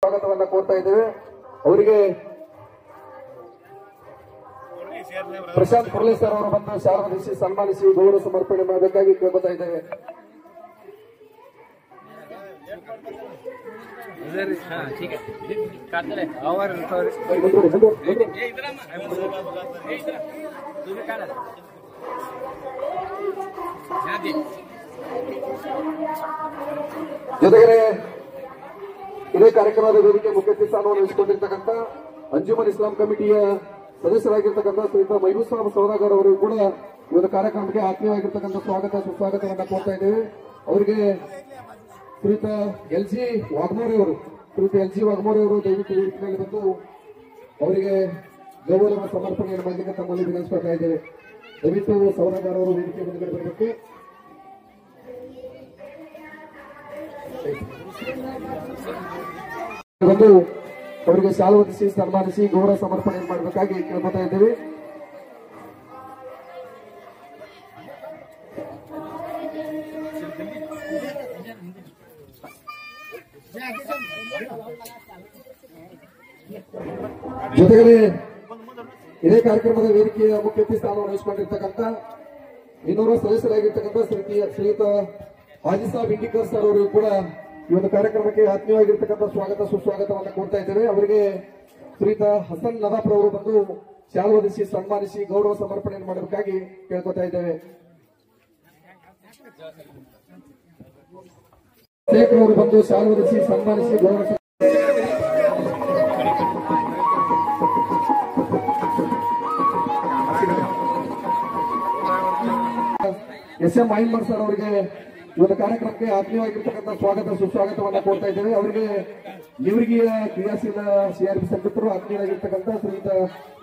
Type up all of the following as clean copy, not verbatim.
ಸ್ವಾಗತವನ್ನ ಕೋರ್ತಾ ಇದ್ದೇವೆ. ಅವರಿಗೆ ಪ್ರಶಾಂತ್ ಕುರ್ಲೆ ಸರ್ ಅವರು ಬಂದು ಶಾರದಿಸಿ ಸನ್ಮಾನಿಸಿ ಗೌರವ ಸಮರ್ಪಣೆ ಮಾಡಬೇಕಾಗಿ ಕೇಳ್ಕೊತಾ ಇದ್ದೇವೆ. ಜೊತೆಗೆ ಇದೇ ಕಾರ್ಯಕ್ರಮದ ವೇದಿಕೆ ಮುಖ್ಯ ಸ್ಥಾನವನ್ನು ವಹಿಸಿಕೊಂಡಿರ್ತಕ್ಕಂಥ ಅಂಜುಮನ್ ಇಸ್ಲಾಂ ಕಮಿಟಿಯ ಸದಸ್ಯರಾಗಿರ್ತಕ್ಕಂಥ ಶ್ರೀಯುತ ಮೈಬೂಬ್ ಸೌದಾಗರ್ ಅವರು ಕೂಡ ಈ ಒಂದು ಕಾರ್ಯಕ್ರಮಕ್ಕೆ ಆತ್ಮೀಯವಾಗಿರ್ತಕ್ಕಂಥ ಸ್ವಾಗತ ಸುಸ್ವಾಗತವನ್ನ ಕೋರ್ತಾ ಇದ್ದೇವೆ. ಅವರಿಗೆ ಶ್ರೀಯುತ ಎಲ್ ಜಿ ವಾಘಮೋರೆ ಅವರು ದಯವಿಟ್ಟು ವೇದಿಕೆಯಲ್ಲಿ ಬಂದು ಅವರಿಗೆ ಗೌರವ ಸಮರ್ಪಣೆಯನ್ನು ಮಾಡಲಿಕ್ಕೆ ತಮ್ಮಲ್ಲಿ ವಿನಂತಿಸ್ತಾ ಇದ್ದೇವೆ. ದಯವಿಟ್ಟು ಸೌದಾಗರ್ ಅವರು ವೇದಿಕೆ ಮುಂದೆ ಬರಬೇಕು. ಬಂದು ಅವರಿಗೆ ಶಾಲು ಹೊದಿಸಿ ಸನ್ಮಾನಿಸಿ ಗೌರವ ಸಮರ್ಪಣೆ ಮಾಡಬೇಕಾಗಿ ಕೇಳ್ಕೊತಾ ಇದ್ದೇವೆ. ಜೊತೆಗೆ ಇದೇ ಕಾರ್ಯಕ್ರಮದ ವೇದಿಕೆಯ ಮುಖ್ಯ ಸ್ಥಾನವನ್ನು ವಹಿಸಿಕೊಂಡಿರ್ತಕ್ಕಂಥ ಇನ್ನೂರು ಸದಸ್ಯರಾಗಿರ್ತಕ್ಕಂಥ ಶ್ರೀಯುತ ಹಾಜಿ ಸಾಬ್ ಇಂಡಿಕರ್ ಸರ್ ಅವರು ಕೂಡ ಈ ಒಂದು ಕಾರ್ಯಕ್ರಮಕ್ಕೆ ಆತ್ಮೀಯವಾಗಿರ್ತಕ್ಕಂಥ ಸ್ವಾಗತ ಸುಸ್ವಾಗತವನ್ನು ಕೋರ್ತಾ ಇದ್ದೇವೆ. ಅವರಿಗೆ ಶ್ರೀಯುತ ಹಸನ್ ನದಾಫ್ ಅವರು ಬಂದು ಶಾಲು ಹೊದಿಸಿ ಸನ್ಮಾನಿಸಿ ಗೌರವ ಸಮರ್ಪಣೆ ಮಾಡಬೇಕಾಗಿ ಕೇಳ್ಕೊತಾ ಇದ್ದೇವೆ. ಶೇಖ್ ಅವರು ಬಂದು ಶಾಲು ಹೊದಿಸಿ ಸನ್ಮಾನಿಸಿ ಗೌರವ ಎಸ್ ಎಂ ಮಹಿಮರ್ ಸರ್ ಅವರಿಗೆ ಈ ಒಂದು ಕಾರ್ಯಕ್ರಮಕ್ಕೆ ಆತ್ಮೀಯವಾಗಿರ್ತಕ್ಕಂಥ ಸ್ವಾಗತ ಸುಸ್ವಾಗತವನ್ನ ಕೋರ್ತಾ ಇದ್ದೇವೆ. ಅವರಿಗೆ ನೇವರಿಗೆಯ ಕ್ರಿಯಾಶೀಲ ಸಿಆರ್ಪಿ ಸಂಘಟಕರು ಆತ್ಮೀಯರಾಗಿರ್ತಕ್ಕಂಥ ಶ್ರೀಯುತ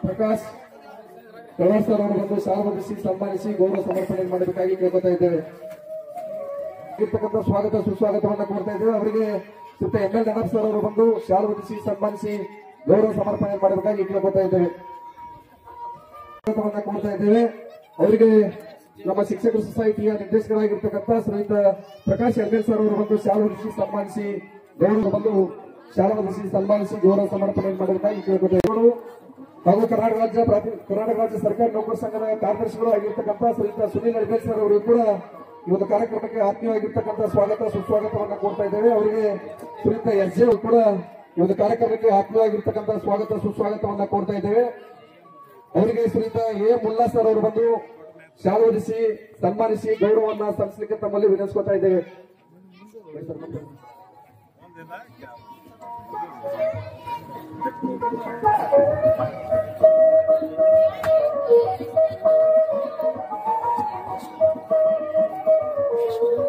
ಪ್ರಕಾಶ್ ಕಳವಾರ್ ಸರ್ ಅವರು ಬಂದು ಶಾಲು ಹೊದಿಸಿ ಸನ್ಮಾನಿಸಿ ಗೌರವ ಸಮರ್ಪಣೆ ಮಾಡಬೇಕಾಗಿ ಕೇಳ್ಕೊತಾ ಇದ್ದೇವೆ. ಇರ್ತಕ್ಕಂಥ ಸ್ವಾಗತ ಸುಸ್ವಾಗತವನ್ನ ಕೋರ್ತಾ ಇದ್ದೇವೆ. ಅವರಿಗೆ ಶ್ರೀಯುತ ಎಂ ಎಲ್ ನವಾಬ್ ಸರ್ ಅವರು ಬಂದು ಶಾಲು ಹೊದಿಸಿ ಸನ್ಮಾನಿಸಿ ಗೌರವ ಸಮರ್ಪಣೆ ಮಾಡಬೇಕಾಗಿ ಕೇಳ್ಕೊತಾ ಇದ್ದೇವೆ. ಸ್ವಾಗತವನ್ನ ಕೋರ್ತಾ ಇದ್ದೇವೆ. ಅವರಿಗೆ ನಮ್ಮ ಶಿಕ್ಷಕರ ಸೊಸೈಟಿಯ ನಿರ್ದೇಶಕರಾಗಿರ್ತಕ್ಕಂಥ ಶ್ರೀಯುತ ಪ್ರಕಾಶ್ ಎಲ್ ಸರ್ ಅವರು ಬಂದು ಶಾಲು ಹೊದಿಸಿ ಸನ್ಮಾನಿಸಿ ಗೌರವ ಸಮರ್ಪಣೆ ಮಾಡಬೇಕಾಗಿ ಕೇಳಿಕೊಳ್ಳುತ್ತೇವೆ. ಹಾಗೂ ಕರ್ನಾಟಕ ರಾಜ್ಯ ಸರ್ಕಾರಿ ನೌಕರ ಸಂಘದ ಕಾರ್ಯದರ್ಶಿಗಳು ಆಗಿರ್ತಕ್ಕಂಥ ಶ್ರೀಯುತ ಸುನೀಲ್ ಅಡ್ಬೇಲ್ ಸರ್ ಅವರು ಕೂಡ ಈ ಒಂದು ಕಾರ್ಯಕ್ರಮಕ್ಕೆ ಆತ್ಮೀಯವಾಗಿರ್ತಕ್ಕಂಥ ಸ್ವಾಗತ ಸುಸ್ವಾಗತವನ್ನ ಕೋರ್ತಾ ಇದ್ದೇವೆ. ಅವರಿಗೆ ಶ್ರೀಯುತ ಎಸ್ ಜೆ ಕೂಡ ಈ ಒಂದು ಕಾರ್ಯಕ್ರಮಕ್ಕೆ ಆತ್ಮೀಯವಾಗಿರ್ತಕ್ಕಂಥ ಸ್ವಾಗತ ಸುಸ್ವಾಗತವನ್ನ ಕೋರ್ತಾ ಇದ್ದೇವೆ. ಅವರಿಗೆ ಶ್ರೀಯುತ ಎ ಮುಲ್ಲಾ ಸರ್ ಅವರು ಬಂದು ಶಾಲು ಹೊದಿಸಿ ಸನ್ಮಾನಿಸಿ ಗೌರವವನ್ನು ಸಲ್ಲಿಸಲಿಕ್ಕೆ ತಮ್ಮಲ್ಲಿ ವಿನಂತಿಸ್ಕೊತಾ ಇದ್ದೇವೆ.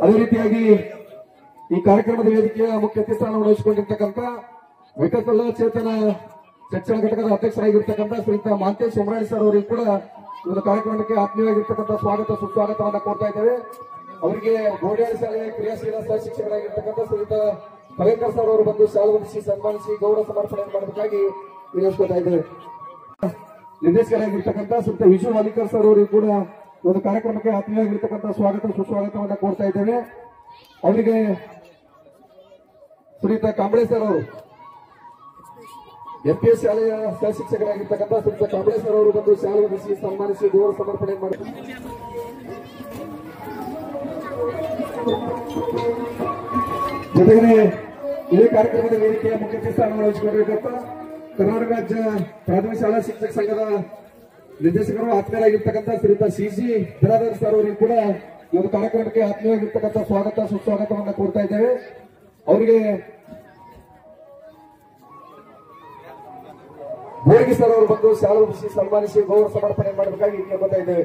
ಅದೇ ರೀತಿಯಾಗಿ ಈ ಕಾರ್ಯಕ್ರಮದ ವೇದಿಕೆಯ ಮುಖ್ಯ ಸ್ಥಾನವನ್ನು ವಹಿಸಿಕೊಂಡಿರ್ತಕ್ಕಂಥ ವಿಕಲಚೇತನ ಶಿಕ್ಷಣ ಘಟಕದ ಅಧ್ಯಕ್ಷರಾಗಿರ್ತಕ್ಕಂಥ ಶ್ರೀಯುತ ಮಾಂತೇಶ್ ಉಮರಾಣಿ ಸರ್ ಅವರಿಗೆ ಕೂಡ ಒಂದು ಕಾರ್ಯಕ್ರಮಕ್ಕೆ ಆತ್ಮೀಯವಾಗಿರ್ತಕ್ಕಂಥ ಸ್ವಾಗತ ಸುಸ್ವಾಗತವನ್ನ ಕೋರ್ತಾ ಇದ್ದೇವೆ. ಅವರಿಗೆ ಗೋಡ್ಯಾಡಿ ಶಾಲೆಯ ಕ್ರಿಯಾಶೀಲ ಸಹ ಶಿಕ್ಷಕರಾಗಿರ್ತಕ್ಕಂಥ ಶ್ರೀಯುತ ಕವೇಕರ್ ಸರ್ ಅವರು ಬಂದು ಶಾಲು ಹೊದಿಸಿ ಸನ್ಮಾನಿಸಿ ಗೌರವ ಸಮರ್ಪಣೆ ಮಾಡಬೇಕಾಗಿ ವಿನಂತಿಸ್ಕೊತಾ ಇದ್ದೇವೆ. ನಿರ್ದೇಶಕರಾಗಿರ್ತಕ್ಕಂಥ ಶ್ರೀಯುತ ವಿಶು ವಾಲಿಕರ್ ಸರ್ ಅವರಿಗೆ ಕೂಡ ಒಂದು ಕಾರ್ಯಕ್ರಮಕ್ಕೆ ಆತ್ಮೀಯವಾಗಿರ್ತಕ್ಕಂಥ ಸ್ವಾಗತ ಸುಸ್ವಾಗತವನ್ನ ಕೋರ್ತಾ ಇದ್ದೇವೆ. ಅವರಿಗೆ ಶ್ರೀಯುತ ಕಾಂಬಳೆ ಸರ್ ಅವರು ಎಂಪಿಎಸ್ ಶಾಲೆಯ ಸಹ ಶಿಕ್ಷಕರಾಗಿರ್ತಕ್ಕಂಥ ಶ್ರೀಯುತ ಕಾಂಬಳೆ ಸರ್ ಅವರು ಬಂದು ಶಾಲು ಹೊದಿಸಿ ಸನ್ಮಾನಿಸಿ ಗೌರವ ಸಮರ್ಪಣೆ ಮಾಡಿ ಜೊತೆಗೆ ಇದೇ ಕಾರ್ಯಕ್ರಮದ ವೇದಿಕೆಯ ಮುಖ್ಯ ಸ್ಥಾನವನ್ನು ವಹಿಸಿಕೊಂಡಿರ್ತಕ್ಕಂಥ ಕರ್ನಾಟಕ ರಾಜ್ಯ ಪ್ರಾಥಮಿಕ ಶಾಲಾ ಶಿಕ್ಷಕ ಸಂಘದ ನಿರ್ದೇಶಕರು ಆತ್ಮೀಯರಾಗಿರ್ತಕ್ಕಂಥ ಶ್ರೀಯುತ ಸಿಸಿ ಬಿರಾದರ್ ಸರ್ ಅವರಿಗೆ ಕೂಡ ಈ ಒಂದು ಕಾರ್ಯಕ್ರಮಕ್ಕೆ ಆತ್ಮೀಯವಾಗಿರ್ತಕ್ಕಂಥ ಸ್ವಾಗತ ಸುಸ್ವಾಗತವನ್ನ ಕೋರ್ತಾ ಇದ್ದೇವೆ. ಅವರಿಗೆ ಬೋರ್ಗಿ ಸರ್ ಅವರು ಬಂದು ಶಾಲು ಹೊದಿಸಿ ಸನ್ಮಾನಿಸಿ ಗೌರವ ಸಮರ್ಪಣೆ ಮಾಡಬೇಕಾಗಿ ಕೇಳ್ಕೊತಾ ಇದ್ದೇವೆ.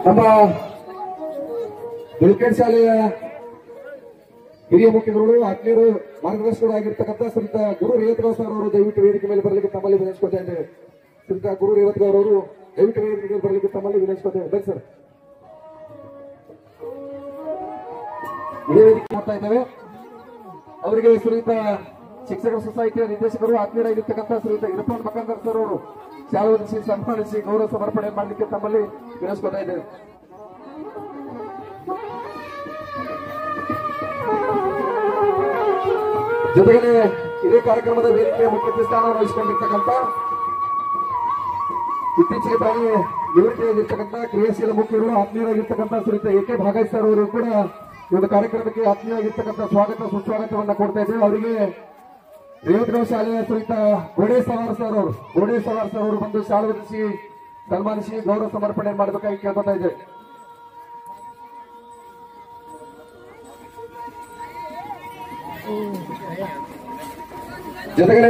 ನಮ್ಮ ದುಲ್ಕೇಡ್ ಶಾಲೆಯ ಹಿರಿಯ ಮುಖ್ಯಗಳು ಆತ್ಮೀಯರು ಮಾರ್ಗದರ್ಶಕರು ಆಗಿರ್ತಕ್ಕಂಥ ಶ್ರೀಯುತ ಗುರು ರೇವತ್ಗಾವ್ ಸರ್ ಅವರು ದಯವಿಟ್ಟು ವೇದಿಕೆ ಮೇಲೆ ಬರಲಿಕ್ಕೆ ತಮ್ಮಲ್ಲಿ ವಿನಂತಿಸ್ಕೊತಾ ಇದ್ದೇವೆ. ಶ್ರೀಯುತ ಗುರು ರೇವತ್ಗಾವ್ ಅವರು ದಯವಿಟ್ಟು ವೇದಿಕೆ ಮೇಲೆ ಬರಲಿಕ್ಕೆ ತಮ್ಮಲ್ಲಿ ವಿನಂತಿಸ್ಕೊತೇವೆ. ಬನ್ನಿ ಸರ್. ಇದೇ ವೇದಿಕೆ ಮಾಡ್ತಾ ಇದ್ದೇವೆ. ಅವರಿಗೆ ಶ್ರೀಯುತ ಶಿಕ್ಷಕರ ಸೊಸೈಟಿಯ ನಿರ್ದೇಶಕರು ಆತ್ಮೀಯರಾಗಿರ್ತಕ್ಕಂಥ ಶ್ರೀಯುತ ಇರ್ಫಾನ್ ಮಕಂದರ್ ಸರ್ ಅವರು ಶಾಲಾ ಸನ್ಮಾನಿಸಿ ಗೌರವ ಸಮರ್ಪಣೆ ಮಾಡಲಿಕ್ಕೆ ತಮ್ಮಲ್ಲಿ ವಿನಂತಿಸ್ಕೊತಾ ಇದ್ದೇವೆ. ಜೊತೆಗೆ ಇದೇ ಕಾರ್ಯಕ್ರಮದ ವೇದಿಕೆಯ ಮುಖ್ಯ ಸ್ಥಾನವನ್ನು ವಹಿಸಿಕೊಂಡಿರ್ತಕ್ಕಂಥ ಇತ್ತೀಚೆಗೆ ತಾನೇ ನಿವೃತ್ತಿಯಾಗಿರ್ತಕ್ಕಂಥ ಕ್ರಿಯಾಶೀಲ ಮುಖ್ಯರು ಆತ್ಮೀಯರಾಗಿರ್ತಕ್ಕಂಥ ಶ್ರೀಯುತ ಎ.ಕೆ. ಭಾಗೇಶ್ ಸರ್ ಅವರು ಕೂಡ ಈ ಒಂದು ಕಾರ್ಯಕ್ರಮಕ್ಕೆ ಆತ್ಮೀಯರಾಗಿರ್ತಕ್ಕಂಥ ಸ್ವಾಗತ ಸುಸ್ವಾಗತವನ್ನ ಕೊಡ್ತಾ ಇದ್ದೇವೆ. ಅವರಿಗೆ ರೇವತಗಾಂವ್ ಶಾಲೆಯ ಶ್ರೀಯುತ ಗೋಡೆ ಸವಾರ್ ಸರ್ ಅವರು ಬಂದು ಶಾಲೆ ಹೊದಿಸಿ ಸನ್ಮಾನಿಸಿ ಗೌರವ ಸಮರ್ಪಣೆ ಮಾಡಬೇಕಾಗಿ ಕೇಳ್ಕೊತಾ ಇದ್ದೇವೆ. ಜೊತೆಗೆ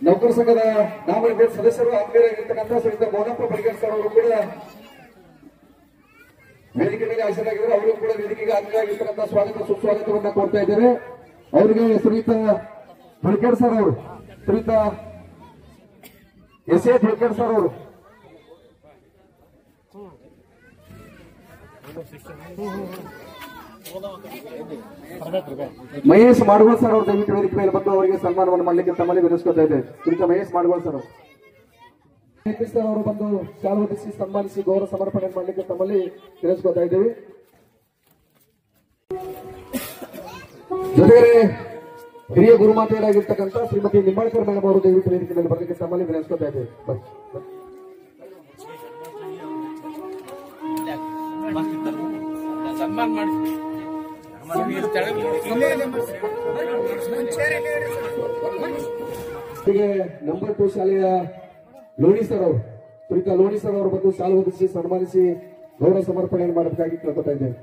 ನೌಕರ ಸಂಘದ ನಾಮನಿರ್ದೇಶ ಸದಸ್ಯರು ಆತ್ಮೀಯರಾಗಿರ್ತಕ್ಕಂಥ ಶ್ರೀಯುತ ಮೋನಪ್ಪ ಬಡಿಗೇರ್ ಸರ್ ಅವರು ಕೂಡ ವೇದಿಕೆ ಮೇಲೆ ಹಾಜರಾಗಿದ್ದಾರೆ. ಅವರು ಕೂಡ ವೇದಿಕೆಗೆ ಆತ್ಮೀಯರಾಗಿರ್ತಕ್ಕಂಥ ಸ್ವಾಗತ ಸುಸ್ವಾಗತವನ್ನ ಕೊಡ್ತಾ ಇದ್ದೇವೆ. ಅವರಿಗೆ ಶ್ರೀಯುತ ಬಡಿಗೇರ್ ಸರ್ ಅವರು, ಶ್ರೀಯುತ ಎಸ್.ಎ. ಬಡಿಗೇರ್ ಸರ್ ಅವರು, ಮಹೇಶ್ ಮಾಡ್ಗೋಳ್ ಸರ್ ಅವರು ದಯವಿಟ್ಟು ವೇದಿಕೆ ಮೇಲೆ ಬಂದು ಅವರಿಗೆ ಸನ್ಮಾನವನ್ನು ಮಾಡಲಿಕ್ಕೆ ತಮ್ಮಲ್ಲಿ ವಿನಂತಿಸ್ಕೊತಾ ಇದ್ದೇವೆ. ಶ್ರೀಯುತ ಮಹೇಶ್ ಮಾಡ್ಗೋಳ್ ಸರ್ ಅವರು ಬಂದು ಶಾಲೆ ಹೊದಿಸಿ ಸನ್ಮಾನಿಸಿ ಗೌರವ ಸಮರ್ಪಣೆ ಮಾಡಲಿಕ್ಕೆ ತಮ್ಮಲ್ಲಿ ವಿನಂತಿಸ್ಕೊತಾ ಇದ್ದೇವೆ. ಜೊತೆಗೆ ಹಿರಿಯ ಗುರುಮಾತೆಯರಾಗಿರ್ತಕ್ಕಂಥ ಶ್ರೀಮತಿ ನಿಂಬಾಳ್ಕರ್ ಮೇಡಮ್ ಅವರು ದಯವಿಟ್ಟು ವೇದಿಕೆ ಮೇಲೆ ಬರಲಿಕ್ಕೆ ತಮ್ಮಲ್ಲಿ ವಿನಂತಿಸ್ಕೊತಾ ಇದ್ದೇವೆ. ನಂಬರ್ 2 ಶಾಲೆಯ ಲೋಣಿ ಸರ್ ಅವರು, ಶ್ರೀಯುತ ಲೋಣಿ ಸರ್ ಅವರು ಬಂದು ಶಾಲೆ ಹೊದಿಸಿ ಸನ್ಮಾನಿಸಿ ಗೌರವ ಸಮರ್ಪಣೆಯನ್ನು ಮಾಡಬೇಕಾಗಿ ಕೇಳ್ಕೊತಾ ಇದ್ದೇವೆ.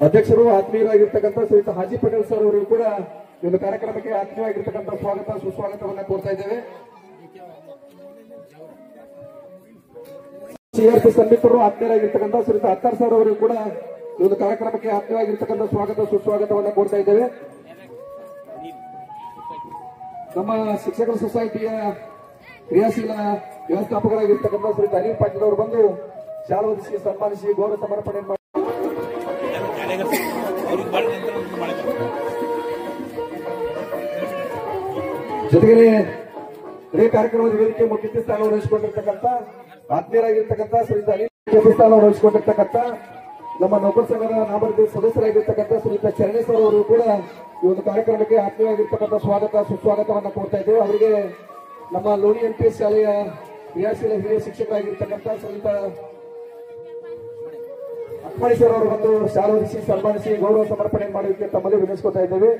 ಅಧ್ಯಕ್ಷರು ಆತ್ಮೀಯರಾಗಿರ್ತಕ್ಕಂಥ ಶ್ರೀಯುತ ಹಾಜಿ ಪಟೇಲ್ ಸರ್ ಅವರು ಕೂಡ ಈ ಒಂದು ಕಾರ್ಯಕ್ರಮಕ್ಕೆ ಆತ್ಮೀಯವಾಗಿರ್ತಕ್ಕಂಥ ಸ್ವಾಗತ ಸುಸ್ವಾಗತವನ್ನ ಕೋರ್ತಾ ಇದ್ದೇವೆ. ಸಿಆರ್ಪಿ ಸನ್ಮಿತರು ಆತ್ಮೀಯರಾಗಿರ್ತಕ್ಕಂಥ ಶ್ರೀಯುತ ಅತ್ತಾರ್ ಸರ್ ಅವರು ಕೂಡ ಈ ಒಂದು ಕಾರ್ಯಕ್ರಮಕ್ಕೆ ಆತ್ಮೀಯವಾಗಿರ್ತಕ್ಕಂಥ ಸ್ವಾಗತ ಸುಸ್ವಾಗತವನ್ನ ಕೋರ್ತಾ ಇದ್ದೇವೆ. ನಮ್ಮ ಶಿಕ್ಷಕರ ಸೊಸೈಟಿಯ ಕ್ರಿಯಾಶೀಲ ವ್ಯವಸ್ಥಾಪಕರಾಗಿರ್ತಕ್ಕಂಥ ಶ್ರೀಯುತ ಅನಿಲ್ ಪಾಟೀಲ್ ಅವರು ಬಂದು ಶಾಲೆ ಹೊದಿಸಿ ಸನ್ಮಾನಿಸಿ ಗೌರವ ಸಮರ್ಪಣೆ ಮಾಡಿ ಜೊತೆಗೆ ಇದೇ ಕಾರ್ಯಕ್ರಮದ ವೇದಿಕೆ ಮುಖ್ಯ ಸ್ಥಾನವನ್ನು ವಹಿಸಿಕೊಂಡಿರ್ತಕ್ಕಂಥ ಆತ್ಮೀಯರಾಗಿರ್ತಕ್ಕಂಥ ಶ್ರೀಯುತ ಅನಿಲ್ ಸ್ಥಾನವನ್ನು ವಹಿಸಿಕೊಂಡಿರ್ತಕ್ಕಂಥ ನಮ್ಮ ನೌಕರ ಸಂಘದ ನಾಮನಿರ್ದೇಶ ಸದಸ್ಯರಾಗಿರ್ತಕ್ಕಂಥ ಶ್ರೀಯುತ ಚರಣೇಶ್ವರ ಅವರು ಕೂಡ ಈ ಒಂದು ಕಾರ್ಯಕ್ರಮಕ್ಕೆ ಆತ್ಮೀಯವಾಗಿರ್ತಕ್ಕಂಥ ಸ್ವಾಗತ ಸುಸ್ವಾಗತವನ್ನ ಕೊಡ್ತಾ ಇದ್ದೇವೆ. ಅವರಿಗೆ ನಮ್ಮ ಲೋಣಿ NPS ಶಾಲೆಯ ಕ್ರಿಯಾಶೀಲ ಹಿರಿಯ ಶಿಕ್ಷಕರಾಗಿರ್ತಕ್ಕಂಥ ಶ್ರೀಯುತ ಅಕ್ಮಣೇಶ್ವರ ಅವರು ಬಂದು ಶಾಲೆ ಹೊದಿಸಿ ಸನ್ಮಾನಿಸಿ ಗೌರವ ಸಮರ್ಪಣೆ ಮಾಡೋದಕ್ಕೆ ತಮ್ಮಲ್ಲಿ ವಿನಂತಿಸ್ಕೊತಾ ಇದ್ದೇವೆ.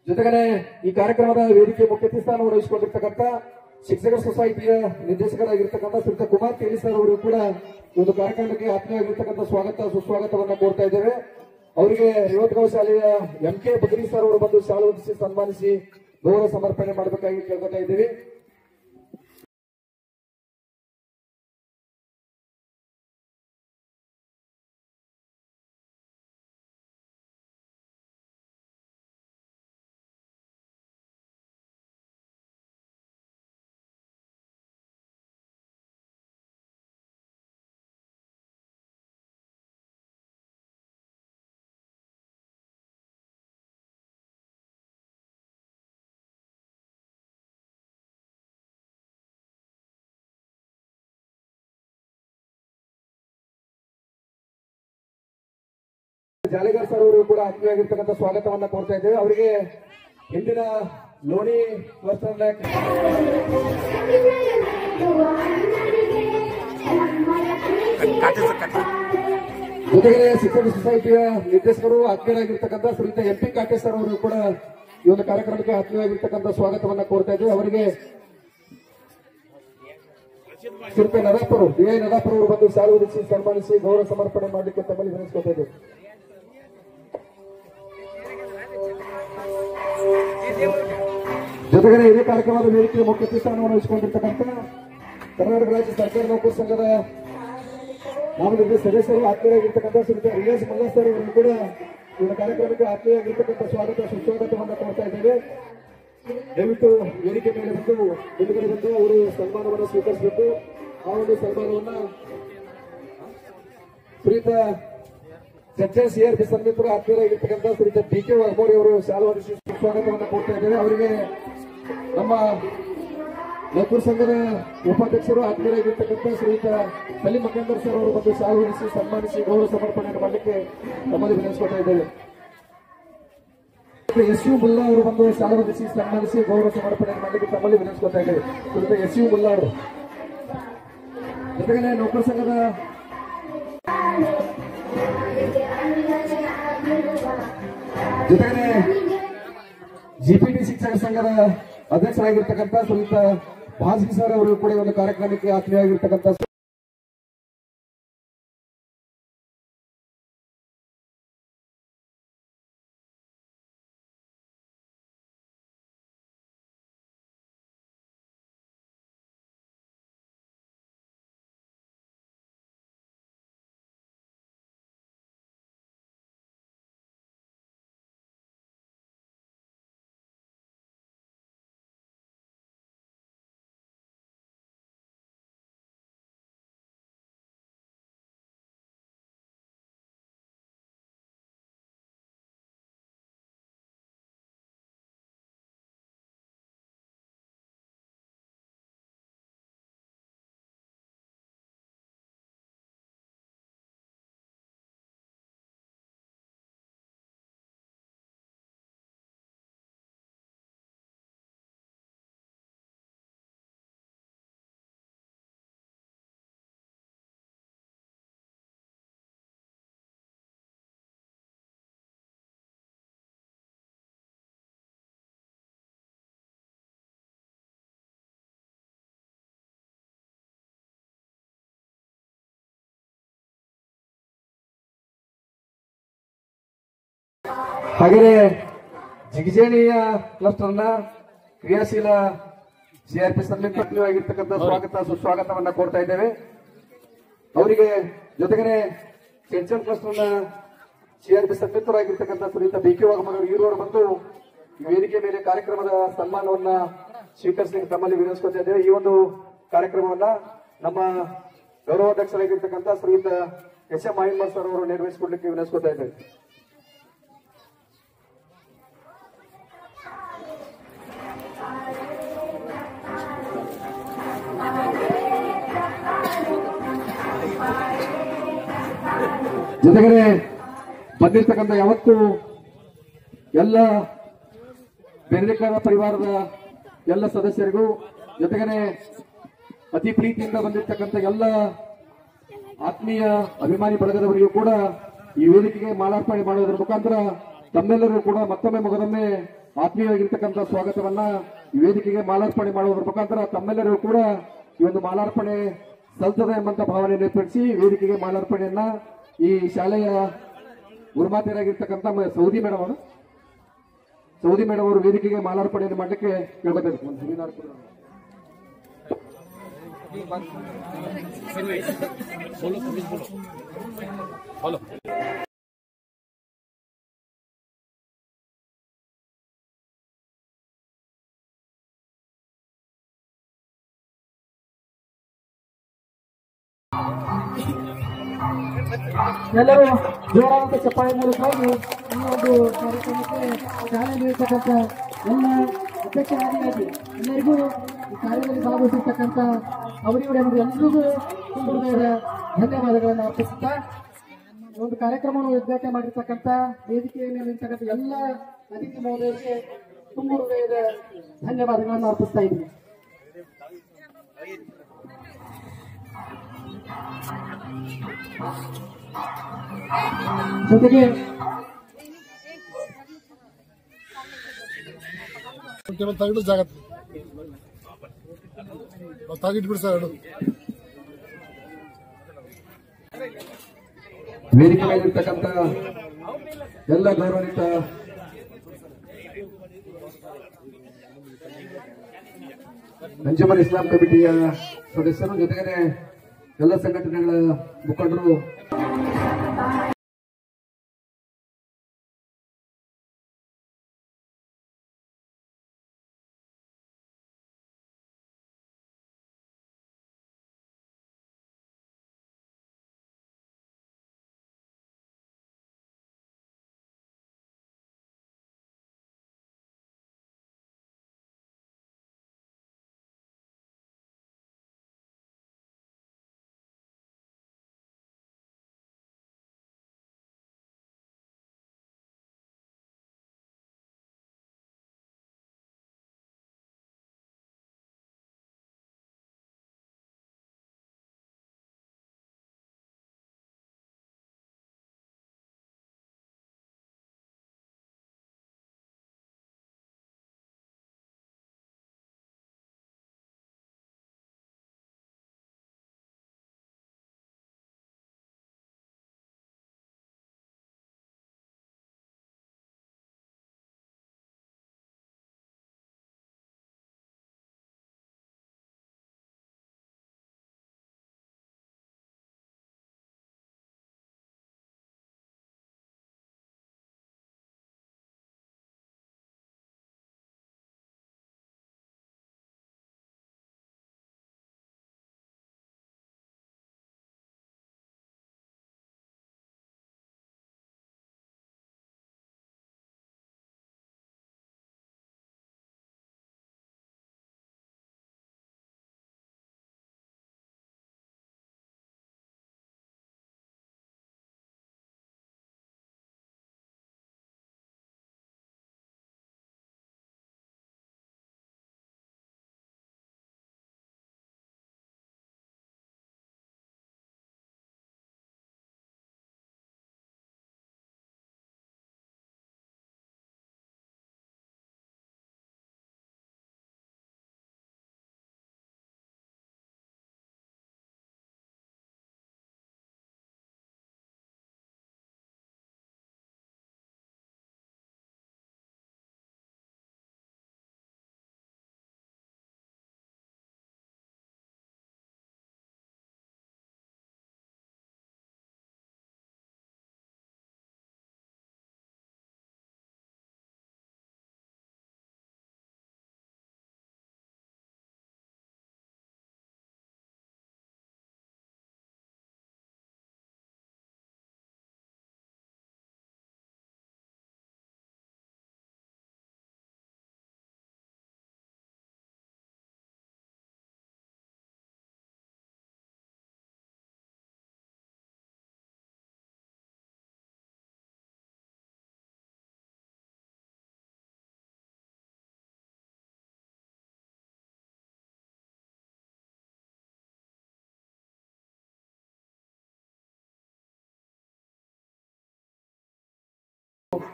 ಜೊತೆಗೆ ಈ ಕಾರ್ಯಕ್ರಮದ ವೇದಿಕೆ ಮುಖ್ಯ ಸ್ಥಾನವನ್ನು ವಹಿಸಿಕೊಂಡಿರ್ತಕ್ಕಂಥ ಶಿಕ್ಷಕರ ಸೊಸೈಟಿಯ ನಿರ್ದೇಶಕರಾಗಿರ್ತಕ್ಕಂಥ ಶ್ರೀಯುತ ಕುಮಾರ್ ತೇಲಿ ಸರ್ ಅವರು ಕೂಡ ಒಂದು ಕಾರ್ಯಕ್ರಮಕ್ಕೆ ಆತ್ಮೀಯವಾಗಿರ್ತಕ್ಕಂಥ ಸ್ವಾಗತ ಸುಸ್ವಾಗತವನ್ನ ಕೋರ್ತಾ ಇದ್ದೇವೆ. ಅವರಿಗೆ ರೇವತಗಾಂವ್ ಶಾಲೆಯ MK ಬದ್ರಿ ಸರ್ ಅವರು ಬಂದು ಶಾಲೆ ಹೊದಿಸಿ ಸನ್ಮಾನಿಸಿ ಗೌರವ ಸಮರ್ಪಣೆ ಮಾಡಬೇಕಾಗಿ ಕೇಳ್ಕೊತಾ ಇದ್ದೇವೆ. ಜಾಲಿಗಾರ್ ಸರ್ ಅವರು ಕೂಡ ಆತ್ಮೀಯವಾಗಿರ್ತಕ್ಕಂಥ ಸ್ವಾಗತವನ್ನ ಕೋರ್ತಾ ಇದ್ದೇವೆ. ಅವರಿಗೆ ಹಿಂದಿನ ಲೋಣಿ ಜೊತೆಗೆ ಶಿಕ್ಷಕ ಸೊಸೈಟಿಯ ನಿರ್ದೇಶಕರು ಆತ್ಮೀಯರಾಗಿರ್ತಕ್ಕಂಥ ಶ್ರೀಯುತ MP ಕಾಟೇಶ್ ಸರ್ ಅವರು ಕೂಡ ಈ ಒಂದು ಕಾರ್ಯಕ್ರಮಕ್ಕೆ ಆತ್ಮೀಯವಾಗಿರ್ತಕ್ಕಂಥ ಸ್ವಾಗತವನ್ನ ಕೋರ್ತಾ ಇದ್ದೇವೆ. ಅವರಿಗೆ ಶ್ರೀಯುತ ನದಾಪುರ DI ನದಾಪುರ ಅವರು ಬಂದು ಶಾಲೆ ಹೊದಿಸಿ ಸನ್ಮಾನಿಸಿ ಗೌರವ ಸಮರ್ಪಣೆ ಮಾಡಲಿಕ್ಕೆ ತಮ್ಮಲ್ಲಿ ವಿನಂತಿಸ್ಕೊತಾ ಇದ್ದೇವೆ. ಜೊತೆಗೆ ಇದೇ ಕಾರ್ಯಕ್ರಮದ ವೇದಿಕೆಯ ಮುಖ್ಯ ಸ್ಥಾನವನ್ನು ವಹಿಸಿಕೊಂಡಿರ್ತಕ್ಕಂಥ ಕರ್ನಾಟಕ ರಾಜ್ಯ ಸರ್ಕಾರಿ ನೌಕರ ಸಂಘದ ನಾಮನಿರ್ದೇಶ ಸದಸ್ಯರು ಆತ್ಮೀಯರಾಗಿರ್ತಕ್ಕಂಥ ಶ್ರೀಯುತ ರಿಯಾಜ್ ಮಲ್ಲಾ ಸರ್ ಅವರು ಕೂಡ ಈ ಕಾರ್ಯಕ್ರಮಕ್ಕೆ ಆತ್ಮೀಯರಾಗಿರ್ತಕ್ಕಂಥ ಸ್ವಾಗತ ಸುಸ್ವಾಗತವನ್ನು ಕೊಡ್ತಾ ಇದ್ದೇವೆ. ದಯವಿಟ್ಟು ವೇದಿಕೆ ಮೇಲೆ ಬಂದು ಮುಂದುಗಡೆ ಬಂದು ಅವರು ಸನ್ಮಾನವನ್ನು ಸ್ವೀಕರಿಸಬೇಕು. ಆ ಒಂದು ಸನ್ಮಾನವನ್ನ ಶ್ರೀಯುತ ಚರ್ಚೆ ಸಿಆರ್ಪಿ ಸನ್ಮಿತ್ರ ಆತ್ಮೀಯರಾಗಿರ್ತಕ್ಕಂಥ ಶ್ರೀಯುತ ಡಿ.ಕೆ. ವಾಘಮೋಡಿ ಅವರು ಶಾಲು ಹೊರಿಸಿ ಸ್ವಾಗತವನ್ನು ಕೊಡ್ತಾ ಇದ್ದೇವೆ. ಅವರಿಗೆ ನಮ್ಮ ಲೋಕೂರ್ ಸಂಘದ ಉಪಾಧ್ಯಕ್ಷರು ಆತ್ಮೀಯರಾಗಿರ್ತಕ್ಕಂಥ ಶ್ರೀಯುತ ಸಲೀಂ ಮಕಂದರ್ ಸರ್ ಅವರು ಬಂದು ಶಾಲು ಹೊರಿಸಿ ಸನ್ಮಾನಿಸಿ ಗೌರವ ಸಮರ್ಪಣೆಯನ್ನು ಮಾಡಲಿಕ್ಕೆ ನಮ್ಮಲ್ಲಿ ವಿನಂತಿಸ್ಕೊಳ್ತಾ ಇದ್ದೇವೆ. ಎಸ್.ಯು. ಮುಲ್ಲಾ ಅವರು ಬಂದು ಶಾಲು ಹೊರಿಸಿ ಸನ್ಮಾನಿಸಿ ಗೌರವ ಸಮರ್ಪಣೆಯನ್ನು ಮಾಡಲಿಕ್ಕೆ ತಮ್ಮಲ್ಲಿ ವಿನಂತಿಸ್ಕೊಳ್ತಾ ಇದ್ದೇವೆ. ಶ್ರೀಯುತ ಎಸ್.ಯು. ಮುಲ್ಲಾ ಅವರು ಜೊತೆಗೆ ನೌಕರ ಸಂಘದ ಜೊತೆಗೆ ಜಿಪಿಟಿ ಶಿಕ್ಷಕ ಸಂಘದ ಅಧ್ಯಕ್ಷರಾಗಿರ್ತಕ್ಕಂಥ ಶ್ರೀಯುತ ಭಾಸ್ಕರ್ ಸರ್ ಅವರು ಕೂಡ ಒಂದು ಕಾರ್ಯಕ್ರಮಕ್ಕೆ ಆತ್ಮೀಯರಾಗಿರ್ತಕ್ಕಂಥ ಹಾಗೆಯೇ ಜಿಗಜೇಣಿಯ ಕ್ಲಸ್ಟರ್ನ ಕ್ರಿಯಾಶೀಲ ಸಿಆರ್ಪಿ ಸನ್ಮಿತ್ರವಾಗಿರ್ತಕ್ಕಂಥ ಸ್ವಾಗತ ಸುಸ್ವಾಗತವನ್ನ ಕೊಡ್ತಾ ಇದ್ದೇವೆ. ಅವರಿಗೆ ಜೊತೆಗೆ ಚೆಂಚನ್ ಕ್ಲಸ್ಟರ್ನ ಸಿಆರ್ಪಿ ಸನ್ಮಿತ್ರರಾಗಿರ್ತಕ್ಕಂಥ ಶ್ರೀಯುತ ಡಿ.ಕೆ. ವಾಘಮೋಡಿ ಈರೋರು ಬಂದು ವೇದಿಕೆ ಮೇಲೆ ಕಾರ್ಯಕ್ರಮದ ಸನ್ಮಾನವನ್ನ ಸ್ವೀಕರಿಸಲಿಕ್ಕೆ ತಮ್ಮಲ್ಲಿ ವಿನಂತಿಸ್ಕೊಳ್ತಾ ಇದ್ದೇವೆ. ಈ ಒಂದು ಕಾರ್ಯಕ್ರಮವನ್ನ ನಮ್ಮ ಗೌರವಾಧ್ಯಕ್ಷರಾಗಿರ್ತಕ್ಕಂಥ ಶ್ರೀಯುತ ಎಸ್.ಎಂ. ಮಾಹಿಮರ್ ಸರ್ ಅವರು ನಿರ್ವಹಿಸಿಕೊಡ್ಲಿಕ್ಕೆ ವಿನಂತಿಸ್ಕೊಳ್ತಾ ಇದ್ದೇವೆ. ಜೊತೆಗೆ ಬಂದಿರ್ತಕ್ಕಂಥ ಯಾವತ್ತು ಎಲ್ಲ ಬೆರೆಕಾರ ಪರಿವಾರದ ಎಲ್ಲ ಸದಸ್ಯರಿಗೂ ಜೊತೆಗೆ ಅತಿ ಪ್ರೀತಿಯಿಂದ ಬಂದಿರ್ತಕ್ಕಂಥ ಎಲ್ಲ ಆತ್ಮೀಯ ಅಭಿಮಾನಿ ಬಳಗದವರಿಗೂ ಕೂಡ ಈ ವೇದಿಕೆಗೆ ಮಾಲಾರ್ಪಣೆ ಮಾಡುವುದರ ಮುಖಾಂತರ ತಮ್ಮೆಲ್ಲರೂ ಕೂಡ ಮತ್ತೊಮ್ಮೆ ಮಗದೊಮ್ಮೆ ಆತ್ಮೀಯವಾಗಿರ್ತಕ್ಕಂಥ ಸ್ವಾಗತವನ್ನ ಈ ವೇದಿಕೆಗೆ ಮಾಲಾರ್ಪಣೆ ಮಾಡುವುದರ ಮುಖಾಂತರ ತಮ್ಮೆಲ್ಲರೂ ಕೂಡ ಈ ಒಂದು ಮಾಲಾರ್ಪಣೆ ಸಲ್ತದೆ ಎಂಬಂತ ಭಾವನೆಯನ್ನು ಏರ್ಪಡಿಸಿ ವೇದಿಕೆಗೆ ಮಾಲಾರ್ಪಣೆಯನ್ನ ಈ ಶಾಲೆಯ ಗುರುಮಾತೆಯರಾಗಿರ್ತಕ್ಕಂಥ ಸೌದಿ ಮೇಡಮ್ ಅವರು ವೇದಿಕೆಗೆ ಮಾಲಾರ್ಪಣೆಯನ್ನು ಮಾಡಲಿಕ್ಕೆ ಕೇಳ್ಕೊತಾರೆ. ಎಲ್ಲರೂ ಜೋರಾದ ಚಪ್ಪಾಳೆ ಮೂಲಕವಾಗಿ ಈ ಒಂದು ಕಾರ್ಯಕ್ರಮಕ್ಕೆ ಚಾಲನೆ ನೀಡತಕ್ಕಂಥ ಎಲ್ಲ ಅಧ್ಯಕ್ಷರಾಗಿ ಎಲ್ಲರಿಗೂ ಈ ಕಾರ್ಯದಲ್ಲಿ ಭಾಗವಹಿಸಿರ್ತಕ್ಕಂಥ ಅವರಿವರು ಎಲ್ಲರಿಗೂ ತುಂಬ ಧನ್ಯವಾದಗಳನ್ನು ಅರ್ಪಿಸುತ್ತಾ ಒಂದು ಕಾರ್ಯಕ್ರಮವನ್ನು ಉದ್ಘಾಟನೆ ಮಾಡಿರ್ತಕ್ಕಂಥ ವೇದಿಕೆಯ ಮೇಲಿರ್ತಕ್ಕಂಥ ಎಲ್ಲ ಅತಿಥಿ ಮಹೋದಯರಿಗೆ ತುಂಬ ಹೃದಯದ ಧನ್ಯವಾದಗಳನ್ನು ಅರ್ಪಿಸ್ತಾ ಇದ್ದೀನಿ. ಜೊತೆಗೆ ತಗಡು ಜಾಗ ತಾಗಿಟ್ಬಿಡಿ ಸರ್. ವೇದಿಕೆ ಮೇಲಿರ್ತಕ್ಕಂಥ ಎಲ್ಲ ಗೌರವಾನ್ವಿತ ಅಂಜುಮನ್ ಇಸ್ಲಾಂ ಕಮಿಟಿಯ ಸದಸ್ಯರು ಜೊತೆಗೆ ಎಲ್ಲ ಸಂಘಟನೆಗಳ ಮುಖಂಡರು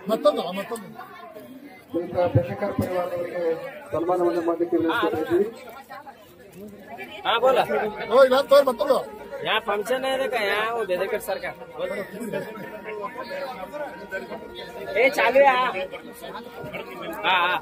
ಮತ್ತೊಂದು ಶ್ರೀಯುತ ಬೆಣ್ಣೆಕಾರ್ ಪರಿವಾರದವರಿಗೆ ಸನ್ಮಾನವನ್ನು ಮಾಡಲಿಕ್ಕೆ ವಿನಂತಿಸ್ತಾ ಇದ್ದೀವಿ. हाँ बोला ಓ ಇಲ್ಲ ತೋರ್ ಮತ್ತೊಂದು यहाँ फंक्शन है का यहाँ वो बेदेकर सर का ए चालू है हाँ हाँ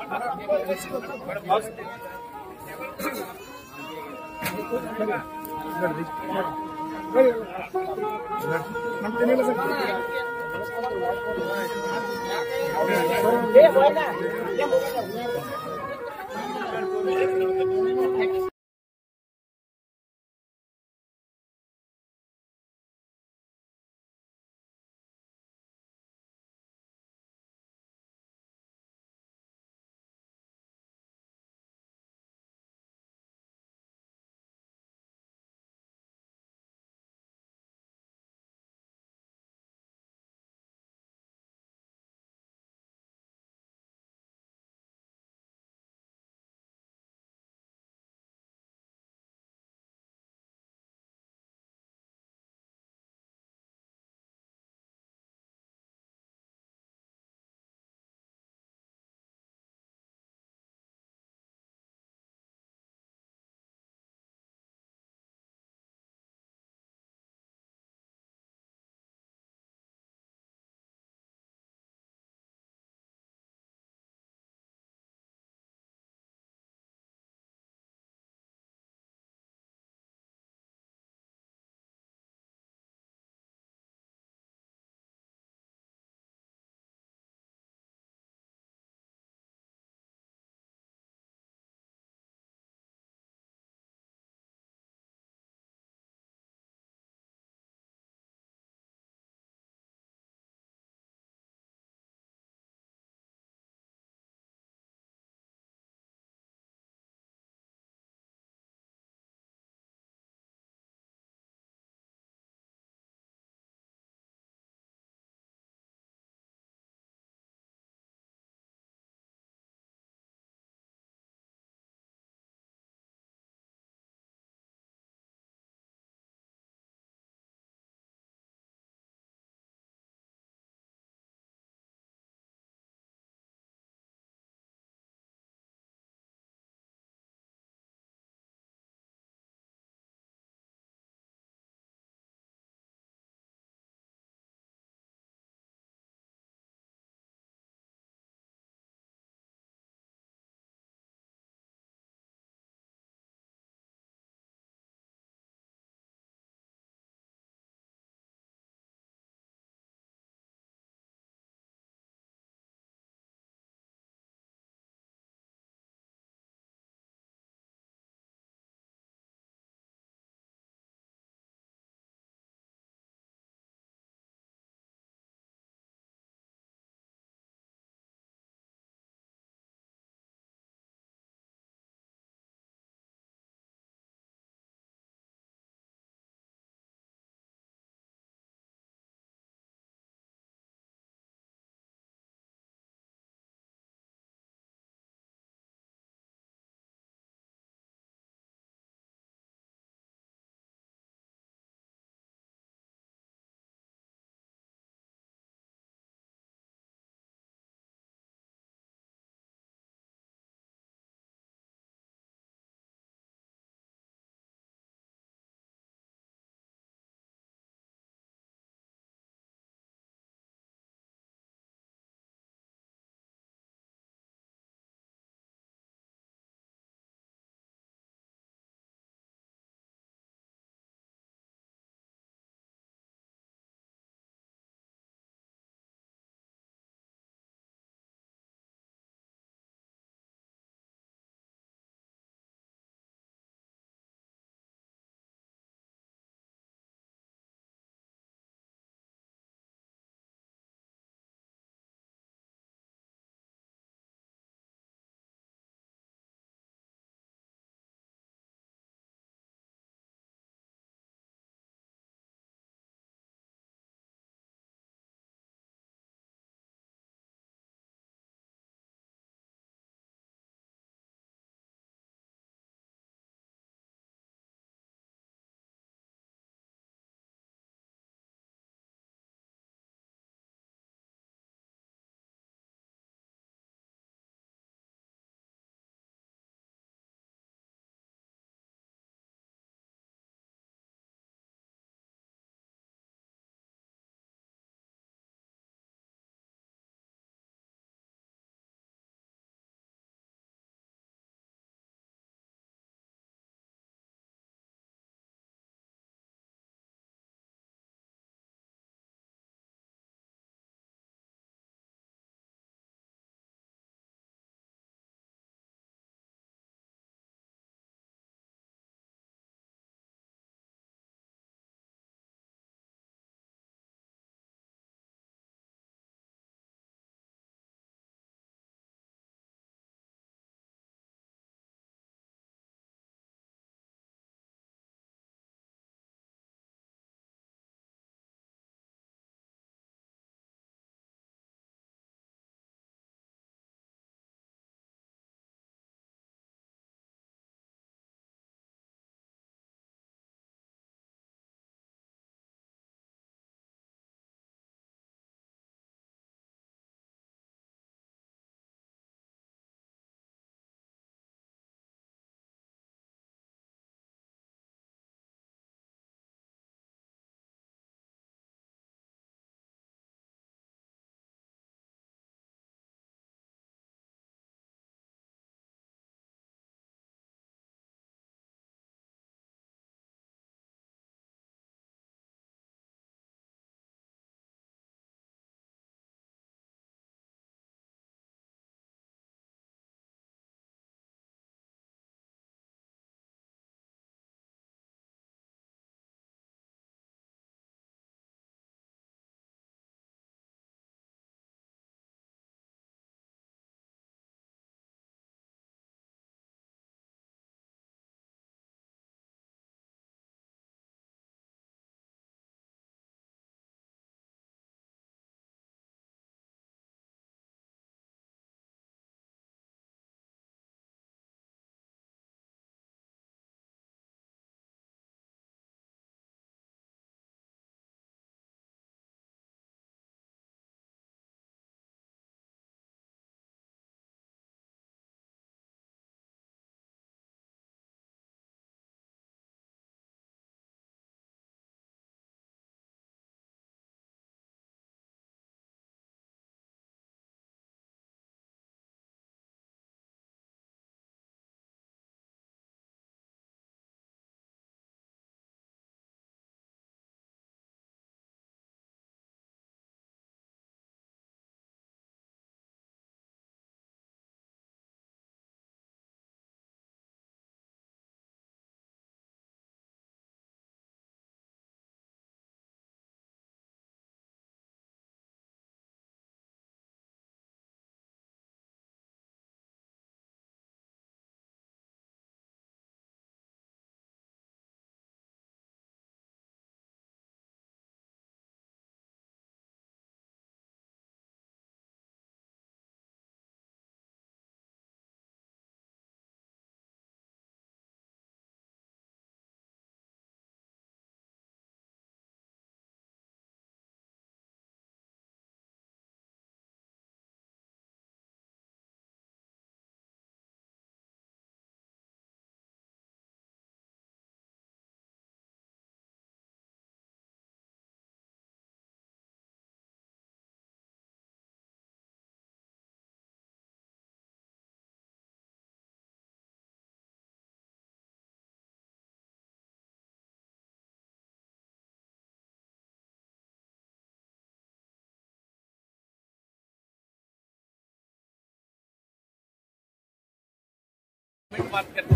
बात करते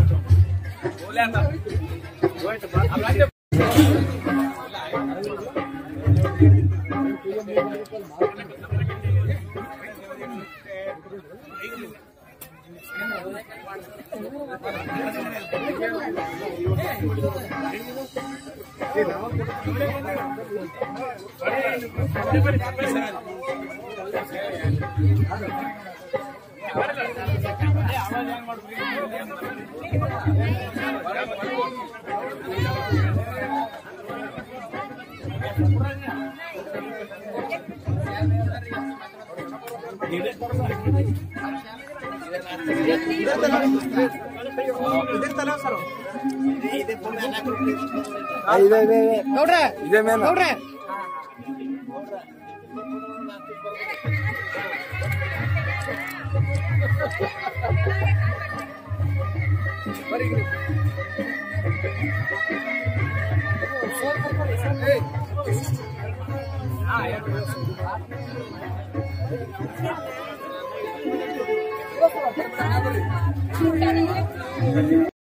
बोला था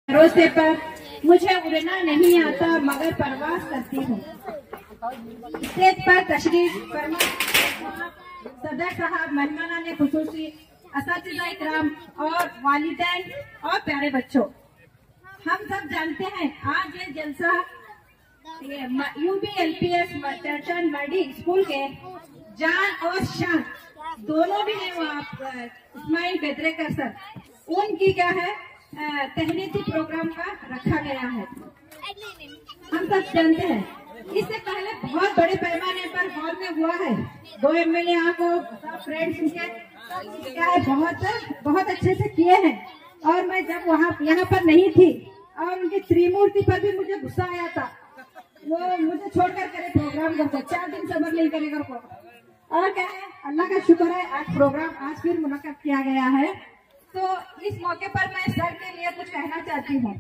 भरोसे पर मुझे उड़ना नहीं आता मगर परवास करती हूँ। स्टेज पर तशरीफ फरमा सदर साहब, मेहमानान ने खुसूसी, असातिज़ा इकराम और वालिदैन और प्यारे बच्चों, हम सब जानते हैं आज ये जलसा UPLPS चर्चन मर्डी स्कूल के जान और शान दोनों भी हैं। वहाँ इस्माइल बेदरेकर सर, उनकी क्या है तहनीती प्रोग्राम का रखा गया है। हम सब जानते हैं इससे पहले बहुत बड़े पैमाने पर हॉल में हुआ है। 2 MLA को फ्रेंड्स उनके क्या है बहुत अच्छे से किए हैं। और मैं जब यहाँ पर नहीं थी और उनकी त्रिमूर्ति पर भी मुझे गुस्सा आया था, वो मुझे छोड़कर करे प्रोग्राम करते 4 दिन सबर नहीं करेगा को। और क्या है अल्लाह का शुक्र है आज प्रोग्राम आज फिर मुनक्कद किया गया है। तो इस मौके पर मैं सर के लिए कुछ कहना चाहती हूँ।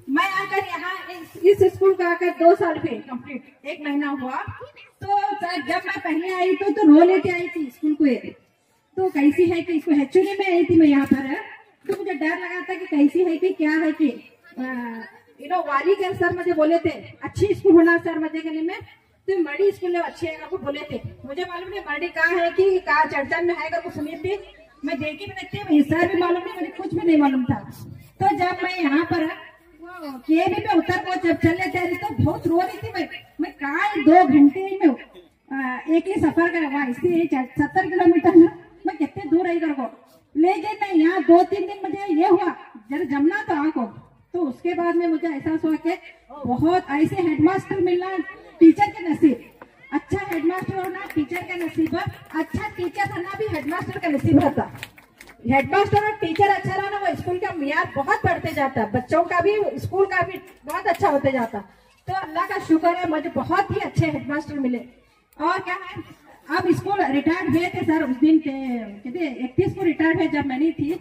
मैं आकर यहाँ इस स्कूल का आकर 2 साल हुए कंप्लीट, 1 महीना हुआ। तो सर जब मैं पहले आई तो रो लेके आई थी स्कूल को। तो कैसी है कि इसको HOD में आई थी मैं यहाँ पर, तो मुझे डर लगा था कि कैसी है कि क्या है कि वालीकर सर मुझे बोले थे अच्छी स्कूल होना सर मजे के लिए में तो मर्डी स्कूल में अच्छे है आपको बोले थे। मुझे मालूम नहीं मर्डी कहाँ है कि कहाँ चर्चा में है को सुनी थी, मैं देखी भी नहीं थी, सर भी मालूम नहीं, मुझे कुछ भी नहीं मालूम था। तो जब मैं यहाँ पर KB पे उतर को जब चल लेते तो बहुत रो रही थी मैं कहा 2 घंटे में एक ही सफर कर हुआ, इसलिए 70 किलोमीटर मैं कितने दूर रही कर को। लेकिन मैं यहाँ 2-3 दिन मुझे ये हुआ जरा जमना था आँखों। तो उसके बाद में मुझे एहसास हुआ कि बहुत ऐसे हेडमास्टर मिलना टीचर के नसीब, अच्छा हेडमास्टर होना टीचर का नसीब है, अच्छा टीचर होना भी हेडमास्टर का नसीब रहता। हेडमास्टर और टीचर अच्छा रहना वो स्कूल का मियार बहुत बढ़ते जाता, बच्चों का भी स्कूल का भी बहुत अच्छा होते जाता। तो अल्लाह का शुक्र है मुझे बहुत ही अच्छे हेडमास्टर मिले। और क्या है अब स्कूल रिटायर्ड हुए थे सर, उस दिन कहते 31 को रिटायर्ड हुए जब मैंने थी।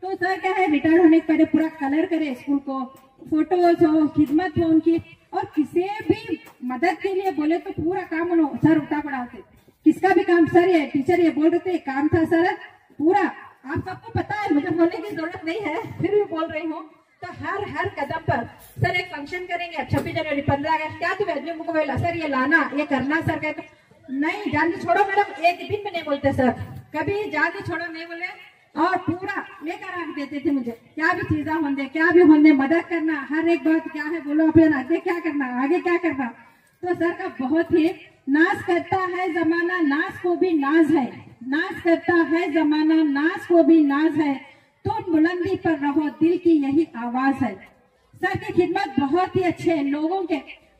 तो सर क्या है रिटायर्ड होने के पहले पूरा कलर करे स्कूल को, फोटोज हो, खिदमत हो उनकी, और किसी भी मदद के लिए बोले तो पूरा काम सर उठा पड़ाते। किसका भी काम सर ये टीचर ये बोल रहे थे काम था सर पूरा, आप सबको पता है मुझे बोलने की जरूरत नहीं है फिर भी बोल रही हूँ। तो हर कदम पर सर एक फंक्शन करेंगे 26 जनवरी 15 अगस्त क्या तुम आदमी को बोला सर ये लाना ये करना सर कहते नहीं जानती छोड़ो मैडम, एक दिन में नहीं बोलते सर, कभी जानती छोड़ो नहीं बोले और पूरा लेकर रख देते थे मुझे क्या भी चीजा होंगे क्या भी होंगे मदद करना, हर एक बात क्या है बोलो अपने आगे क्या करना आगे क्या करना। तो सर का बहुत ही नाज करता है जमाना नाज को भी नाज है, नाज करता है जमाना नाज को भी नाज है, तुम बुलंदी पर रहो दिल की यही आवाज है। सर की खिदमत बहुत ही अच्छे है, लोगों के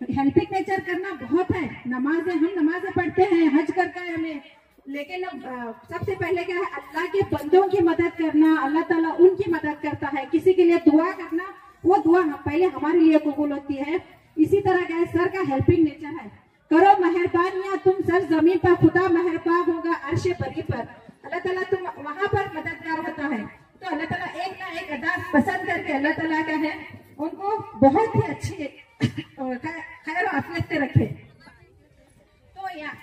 हेल्पिंग नेचर करना बहुत है। नमाजें हम नमाजें पढ़ते हैं, हज करता है हमें, लेकिन सबसे पहले क्या है अल्लाह के बंदों की मदद करना, अल्लाह ताला उनकी मदद करता है। किसी के लिए दुआ करना वो दुआ पहले हमारे लिए कबूल होती है। इसी तरह क्या है सर का हेल्पिंग नेचर है, करो मेहरबानियां तुम सर जमीन पर खुदा मेहरबान होगा अर्शे बरी पर, अल्लाह ताला तुम वहां पर मददगार होता है। तो अल्लाह ताला एक ना एक अदा पसंद करके अल्लाह ताला का है उनको बहुत ही अच्छे खैर आफियत से रखे। तो यहाँ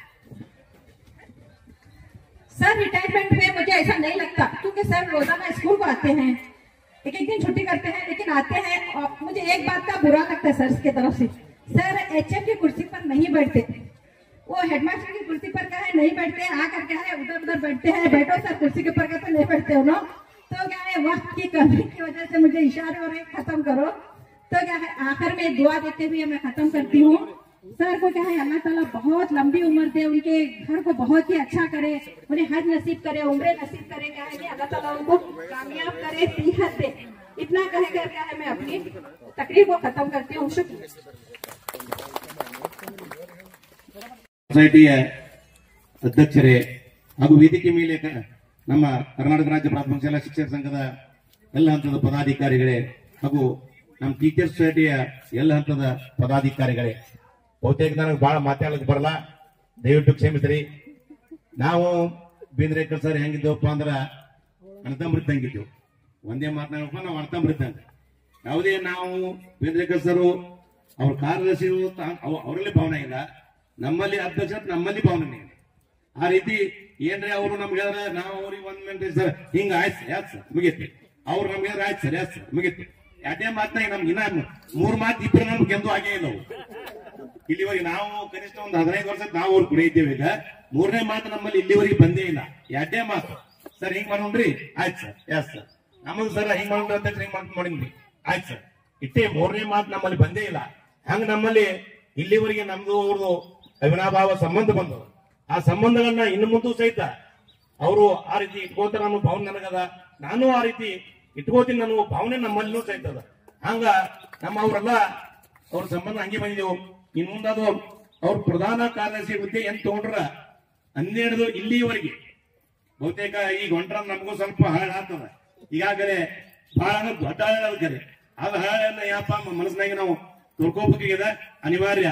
सर रिटायरमेंट में मुझे ऐसा नहीं लगता क्योंकि सर रोजाना स्कूल को आते हैं, एक एक दिन छुट्टी करते हैं, लेकिन आते हैं और मुझे एक बात का बुरा लगता है सर की तरफ से, सर एचएम की कुर्सी पर नहीं बैठते, वो हेडमास्टर की कुर्सी पर क्या है नहीं बैठते, आकर क्या है उधर उधर बैठते हैं, बैठो सर कुर्सी के ऊपर कहते नहीं बैठते हो ना। तो क्या है वक्त की कमी की वजह से मुझे इशारे हो रहे खत्म करो। तो क्या है आखिर में दुआ देते हुए मैं खत्म करती हूँ। सर को क्या है अल्लाह ताला बहुत लंबी उम्र दे, उनके घर को बहुत ही अच्छा करे, उन्हें हज नसीब करे, उम्र नसीब करे, क्या है कि अल्लाह ताला उनको कामयाब करे, सेहत दे। इतना कहकर क्या है मैं अपनी तकरीर को खत्म करती हूँ। शुक्रिया। ಸೊಸೈಟಿಯ ಅಧ್ಯಕ್ಷರೇ ಹಾಗೂ ವೇದಿಕೆ ಮೇಲೆ ನಮ್ಮ ಕರ್ನಾಟಕ ರಾಜ್ಯ ಪ್ರಾಥಮಿಕ ಶಾಲಾ ಶಿಕ್ಷಕ ಸಂಘದ ಎಲ್ಲ ಹಂತದ ಪದಾಧಿಕಾರಿಗಳೇ ಹಾಗೂ ನಮ್ಮ ಟೀಚರ್ ಸೊಸೈಟಿಯ ಎಲ್ಲ ಹಂತದ ಪದಾಧಿಕಾರಿಗಳೇ, ಬಹುತೇಕ ನನಗೆ ಬಹಳ ಮಾತಾಡಕ್ ಬರಲ್ಲ, ದಯವಿಟ್ಟು ಕ್ಷಮಿಸ್ರಿ. ನಾವು ಬೇಂದ್ರೇಕರ್ ಸರ್ ಹೆಂಗಿದ್ದೇವಪ್ಪ ಅಂದ್ರ ಅಣತಂಬ್ರಿದ್ದಂಗಿದ್ದೇವು. ಒಂದೇ ಮಾತನಾಡಪ್ಪ ನಾವು ಅಣತಂಬ್ರಿದ್ದಂಗ. ಯಾವುದೇ ನಾವು ಬೇಂದ್ರೇಕರ್ ಸರ್ ಅವ್ರ ಕಾರ್ಯದರ್ಶಿ ಅವರಲ್ಲಿ ಭಾವನೆ ಇಲ್ಲ, ನಮ್ಮಲ್ಲಿ ಅಧ್ಯಕ್ಷ ನಮ್ಮಲ್ಲಿ ಭಾವನೆ ಇಲ್ಲ. ಆ ರೀತಿ ಏನ್ರಿ ಅವರು ನಮ್ಗೆ ಹೇಳಿದ್ರೆ ನಾವು ಅವ್ರಿಗೆ ಒಂದ್ ಮಿನಿಟ್ ಸರ್ ಹಿಂಗ ಆಯ್ತು ಯಾತ್ ಸರ್ ಮುಗಿತಿ, ಅವ್ರು ನಮ್ಗೆ ಆಯ್ತು ಸರ್ ಯಾತ್ ಸರ್ ಮುಗಿತಿ. ಎರಡನೇ ಮಾತನಾಗ ನಮ್ಗೆ ಇನ್ನ 3 ಮಾತು ಇಬ್ಬರು ನಮ್ಗೆ ಗೆದ್ದು ಆಗೇ ಇಲ್ಲ. ಇಲ್ಲಿವರೆಗೆ ನಾವು ಕನಿಷ್ಠ ಒಂದು 15 ವರ್ಷ ನಾವು ಅವ್ರು ಕುಡಿಯಿದ್ದೇವೆ. ಈಗ 3ನೇ ಮಾತು ನಮ್ಮಲ್ಲಿ ಇಲ್ಲಿವರೆಗೆ ಬಂದೇ ಇಲ್ಲ. ಎರಡನೇ ಮಾತು ಸರ್ ಹಿಂಗ್ ಮಾಡೋಣ್ರಿ ಆಯ್ತು ಸರ್ ಯಾತ್ ಸರ್, ನಮ್ಮದು ಸರ್ ಹಿಂಗ್ ಮಾಡೋಣ್ರಿ ಅಂತ ಹಿಂಗ್ ಮಾಡಿದ್ರಿ ಆಯ್ತು ಸರ್, ಇಷ್ಟೇ 3ನೇ ಮಾತು ನಮ್ಮಲ್ಲಿ ಬಂದೇ ಇಲ್ಲ. ಹಂಗ ನಮ್ಮಲ್ಲಿ ಇಲ್ಲಿವರೆಗೆ ನಮ್ದು ಅವ್ರದ್ದು ಅವಿನಾಭಾವ ಸಂಬಂಧ ಬಂದವು. ಆ ಸಂಬಂಧಗಳನ್ನ ಇನ್ನು ಮುಂದೂ ಸಹಿತ ಅವರು ಆ ರೀತಿ ಇಟ್ಕೋತಾರ ಅನ್ನೋ ಭಾವನೆ ನನಗದ, ನಾನು ಆ ರೀತಿ ಇಟ್ಕೋತೀನಿ ಅನ್ನೋ ಭಾವನೆ ನಮ್ಮಲ್ಲಿನೂ ಸಹಿತ ಅದ. ಹಂಗ ನಮ್ಮ ಅವರೆಲ್ಲ ಅವ್ರ ಸಂಬಂಧ ಹಂಗೆ ಬಂದಿದ್ದೆವು. ಇನ್ ಮುಂದಾದ್ರು ಅವ್ರ ಪ್ರಧಾನ ಕಾರ್ಯದರ್ಶಿ ಹುದ್ದೆ ಏನ್ ತಗೊಂಡ್ರ 12 ಇಲ್ಲಿವರೆಗೆ ಬಹುತೇಕ ಈಗ ಹೊಂಟ್ರ ನಮಗೂ ಸ್ವಲ್ಪ ಹಾಳ ಆಗ್ತದ. ಈಗಾಗಲೇ ಬಹಳ ದೊಡ್ಡ ಕರೆ ಅದು ಹಾಳನ್ನ ಯಾಪ ಮನಸ್ಸಿನಾಗ ನಾವು ತೊಳ್ಕೋಬೇಕಾಗಿದೆ, ಅನಿವಾರ್ಯ.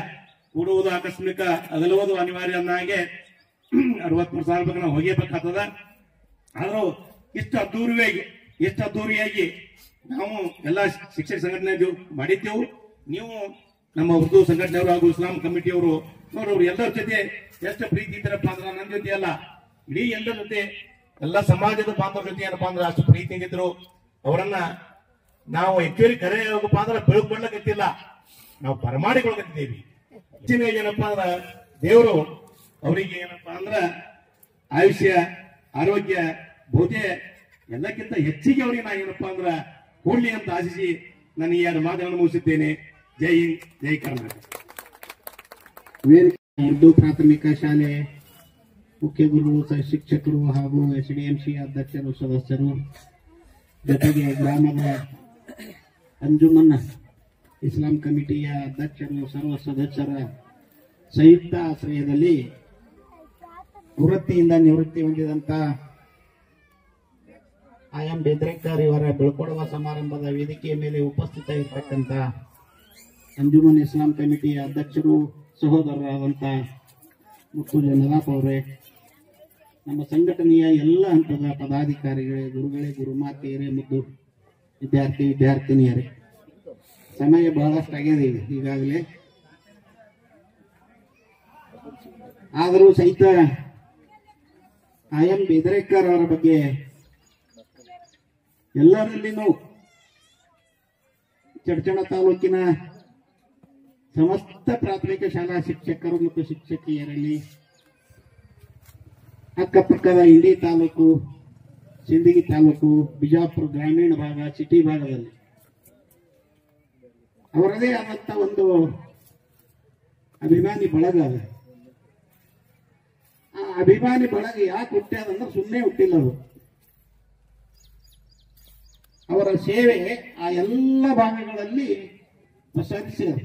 ಕೂಡುವುದು ಆಕಸ್ಮಿಕ, ಅಗಲುವುದು ಅನಿವಾರ್ಯ ಅನ್ನಾಗೆ 63 ಸಾವಿರ ರೂಪಾಯಿ ನಾವು ಹೋಗಬೇಕಾಗ್ತದ. ಆದ್ರೂ ಇಷ್ಟು ಅದ್ದೂರಿಯಾಗಿ ನಾವು ಎಲ್ಲ ಶಿಕ್ಷಕ ಸಂಘಟನೆ ಮಾಡಿದ್ದೆವು. ನೀವು ನಮ್ಮ ಉರ್ದು ಸಂಘಟನೆಯವರು ಹಾಗೂ ಇಸ್ಲಾಂ ಕಮಿಟಿಯವರು ನೋಡ್ರಿ ಎಲ್ಲರ ಜೊತೆ ಎಷ್ಟು ಪ್ರೀತಿ ಇದ್ದಾರಪ್ಪ ಅಂದ್ರ, ನನ್ನ ಜೊತೆ ಅಲ್ಲ ಇಡೀ ಎಲ್ಲರ ಜೊತೆ ಎಲ್ಲ ಸಮಾಜದ ಬಾಂಧವರ ಜೊತೆ ಏನಪ್ಪಾ ಅಂದ್ರೆ ಅಷ್ಟು ಪ್ರೀತಿ ಇದ್ರು. ಅವರನ್ನ ನಾವು ಹೆಚ್ಚುವರಿ ಕರೆ ಹೋಗಪ್ಪ ಅಂದ್ರೆ ಬೆಳಗ್ಕೊಳ್ಳಕತ್ತಿಲ್ಲ, ನಾವು ಬರಮಾಡಿಕೊಳ್ಕತ್ತಿದ್ದೀವಿ. ಹೆಚ್ಚಿನ ಏನಪ್ಪಾ ಅಂದ್ರ ದೇವರು ಅವರಿಗೆ ಏನಪ್ಪಾ ಅಂದ್ರ ಆಯುಷ್ಯ ಆರೋಗ್ಯ ಬಹುತೇ ಎಲ್ಲಕ್ಕಿಂತ ಹೆಚ್ಚಿಗೆ ಅವರಿಗೆ ನಾ ಏನಪ್ಪಾ ಅಂದ್ರ ಕೊಡ್ಲಿ ಅಂತ ಆಶಿಸಿ ನಾನು ಈ 2 ಮಾತುಗಳನ್ನು ಮುಗಿಸುತ್ತೇನೆ. ಜೈ ಹಿಂದ್, ಜೈ ಕರ್ನಾಟಕ. ಉರ್ದು ಪ್ರಾಥಮಿಕ ಶಾಲೆ ಮುಖ್ಯ ಗುರು ಶಿಕ್ಷಕರು ಹಾಗೂ SDMC ಅಧ್ಯಕ್ಷರು ಸದಸ್ಯರು ಜೊತೆಗೆ ಗ್ರಾಮದ ಅಂಜುಮನ್ ಇಸ್ಲಾಂ ಕಮಿಟಿಯ ಅಧ್ಯಕ್ಷರು ಸರ್ವ ಸದಸ್ಯರ ಸಂಯುಕ್ತ ಆಶ್ರಯದಲ್ಲಿ ವೃತ್ತಿಯಿಂದ ನಿವೃತ್ತಿ ಹೊಂದಿದಂತ IM ಬೇಂದ್ರೇಕರ್ ಇವರ ಬೀಳ್ಕೊಡುವ ಸಮಾರಂಭದ ವೇದಿಕೆಯ ಮೇಲೆ ಉಪಸ್ಥಿತ ಇರತಕ್ಕಂತ ಅಂಜುಮನ್ ಇಸ್ಲಾಂ ಕಮಿಟಿಯ ಅಧ್ಯಕ್ಷರು ಸಹೋದರರಾದಂತ ಮುತ್ತುಜ ನದಾಫ್ ಅವರೇ, ನಮ್ಮ ಸಂಘಟನೆಯ ಎಲ್ಲ ಹಂತದ ಪದಾಧಿಕಾರಿಗಳೇ, ಗುರುಗಳೇ, ಗುರುಮಾತೆಯರೇ, ಮುದ್ದು ವಿದ್ಯಾರ್ಥಿನಿಯರೇ, ಸಮಯ ಬಹಳಷ್ಟು ಆಗಿದೆ ಈಗಾಗಲೇ. ಆದರೂ ಸಹಿತ IM ಬೇಂದ್ರೇಕರ್ ಅವರ ಬಗ್ಗೆ ಎಲ್ಲರಲ್ಲಿನೂ ಚಡಚಣ ತಾಲೂಕಿನ ಸಮಸ್ತ ಪ್ರಾಥಮಿಕ ಶಾಲಾ ಶಿಕ್ಷಕರು ಮತ್ತು ಶಿಕ್ಷಕಿಯರಲ್ಲಿ, ಅಕ್ಕಪಕ್ಕದ ಇಂಡಿ ತಾಲೂಕು, ಸಿಂದಗಿ ತಾಲೂಕು, ಬಿಜಾಪುರ ಗ್ರಾಮೀಣ ಭಾಗ, ಸಿಟಿ ಭಾಗದಲ್ಲಿ ಅವರದೇ ಆದಂತ ಒಂದು ಅಭಿಮಾನಿ ಬಳಗ ಅದ. ಆ ಅಭಿಮಾನಿ ಬಳಗ ಯಾಕೆ ಹುಟ್ಟ್ಯಾದಂದ್ರೆ ಸುಮ್ಮನೆ ಹುಟ್ಟಿಲ್ಲ. ಅದು ಅವರ ಸೇವೆ ಆ ಎಲ್ಲ ಭಾಗಗಳಲ್ಲಿ ಪಸರಿಸಿದರು.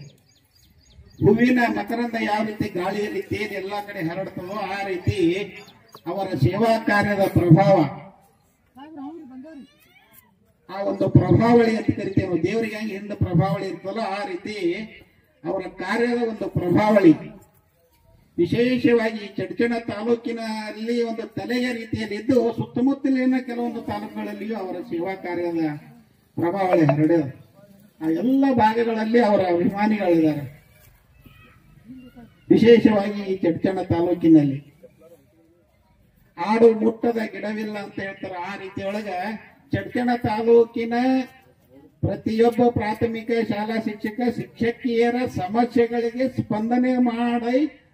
ಹೂವಿನ ಮಕರಂದ ಯಾವ ರೀತಿ ಗಾಳಿಯಲ್ಲಿ ತೇಲಿ ಎಲ್ಲಾ ಕಡೆ ಹರಡ್ತದೋ ಆ ರೀತಿ ಅವರ ಸೇವಾ ಕಾರ್ಯದ ಪ್ರಭಾವ, ಆ ಒಂದು ಪ್ರಭಾವಳಿ ಅಂತ ಕರಿತೇವೆ. ದೇವರಿಗೆ ಹೆಂಗೆ ಹಿಂದೆ ಪ್ರಭಾವಳಿ ಇರ್ತದೋ ಆ ರೀತಿ ಅವರ ಕಾರ್ಯದ ಒಂದು ಪ್ರಭಾವಳಿ ವಿಶೇಷವಾಗಿ ಚಡಚಣ ತಾಲೂಕಿನಲ್ಲಿ ಒಂದು ತಲೆಯ ರೀತಿಯಲ್ಲಿದ್ದು ಸುತ್ತಮುತ್ತಲಿನ ಕೆಲವೊಂದು ತಾಲೂಕುಗಳಲ್ಲಿಯೂ ಅವರ ಸೇವಾ ಕಾರ್ಯದ ಪ್ರಭಾವಳಿ ಹರಡಿದೆ. ಆ ಎಲ್ಲ ಭಾಗಗಳಲ್ಲಿ ಅವರ ಅಭಿಮಾನಿಗಳಿದ್ದಾರೆ. ವಿಶೇಷವಾಗಿ ಈ ಚಡಚಣ ತಾಲೂಕಿನಲ್ಲಿ ಆಡು ಮುಟ್ಟದ ಗಿಡವಿಲ್ಲ ಅಂತ ಹೇಳ್ತಾರೆ. ಆ ರೀತಿಯೊಳಗ ಚಡ್ಚಣ ತಾಲೂಕಿನ ಪ್ರತಿಯೊಬ್ಬ ಪ್ರಾಥಮಿಕ ಶಾಲಾ ಶಿಕ್ಷಕಿಯರ ಸಮಸ್ಯೆಗಳಿಗೆ ಸ್ಪಂದನೆ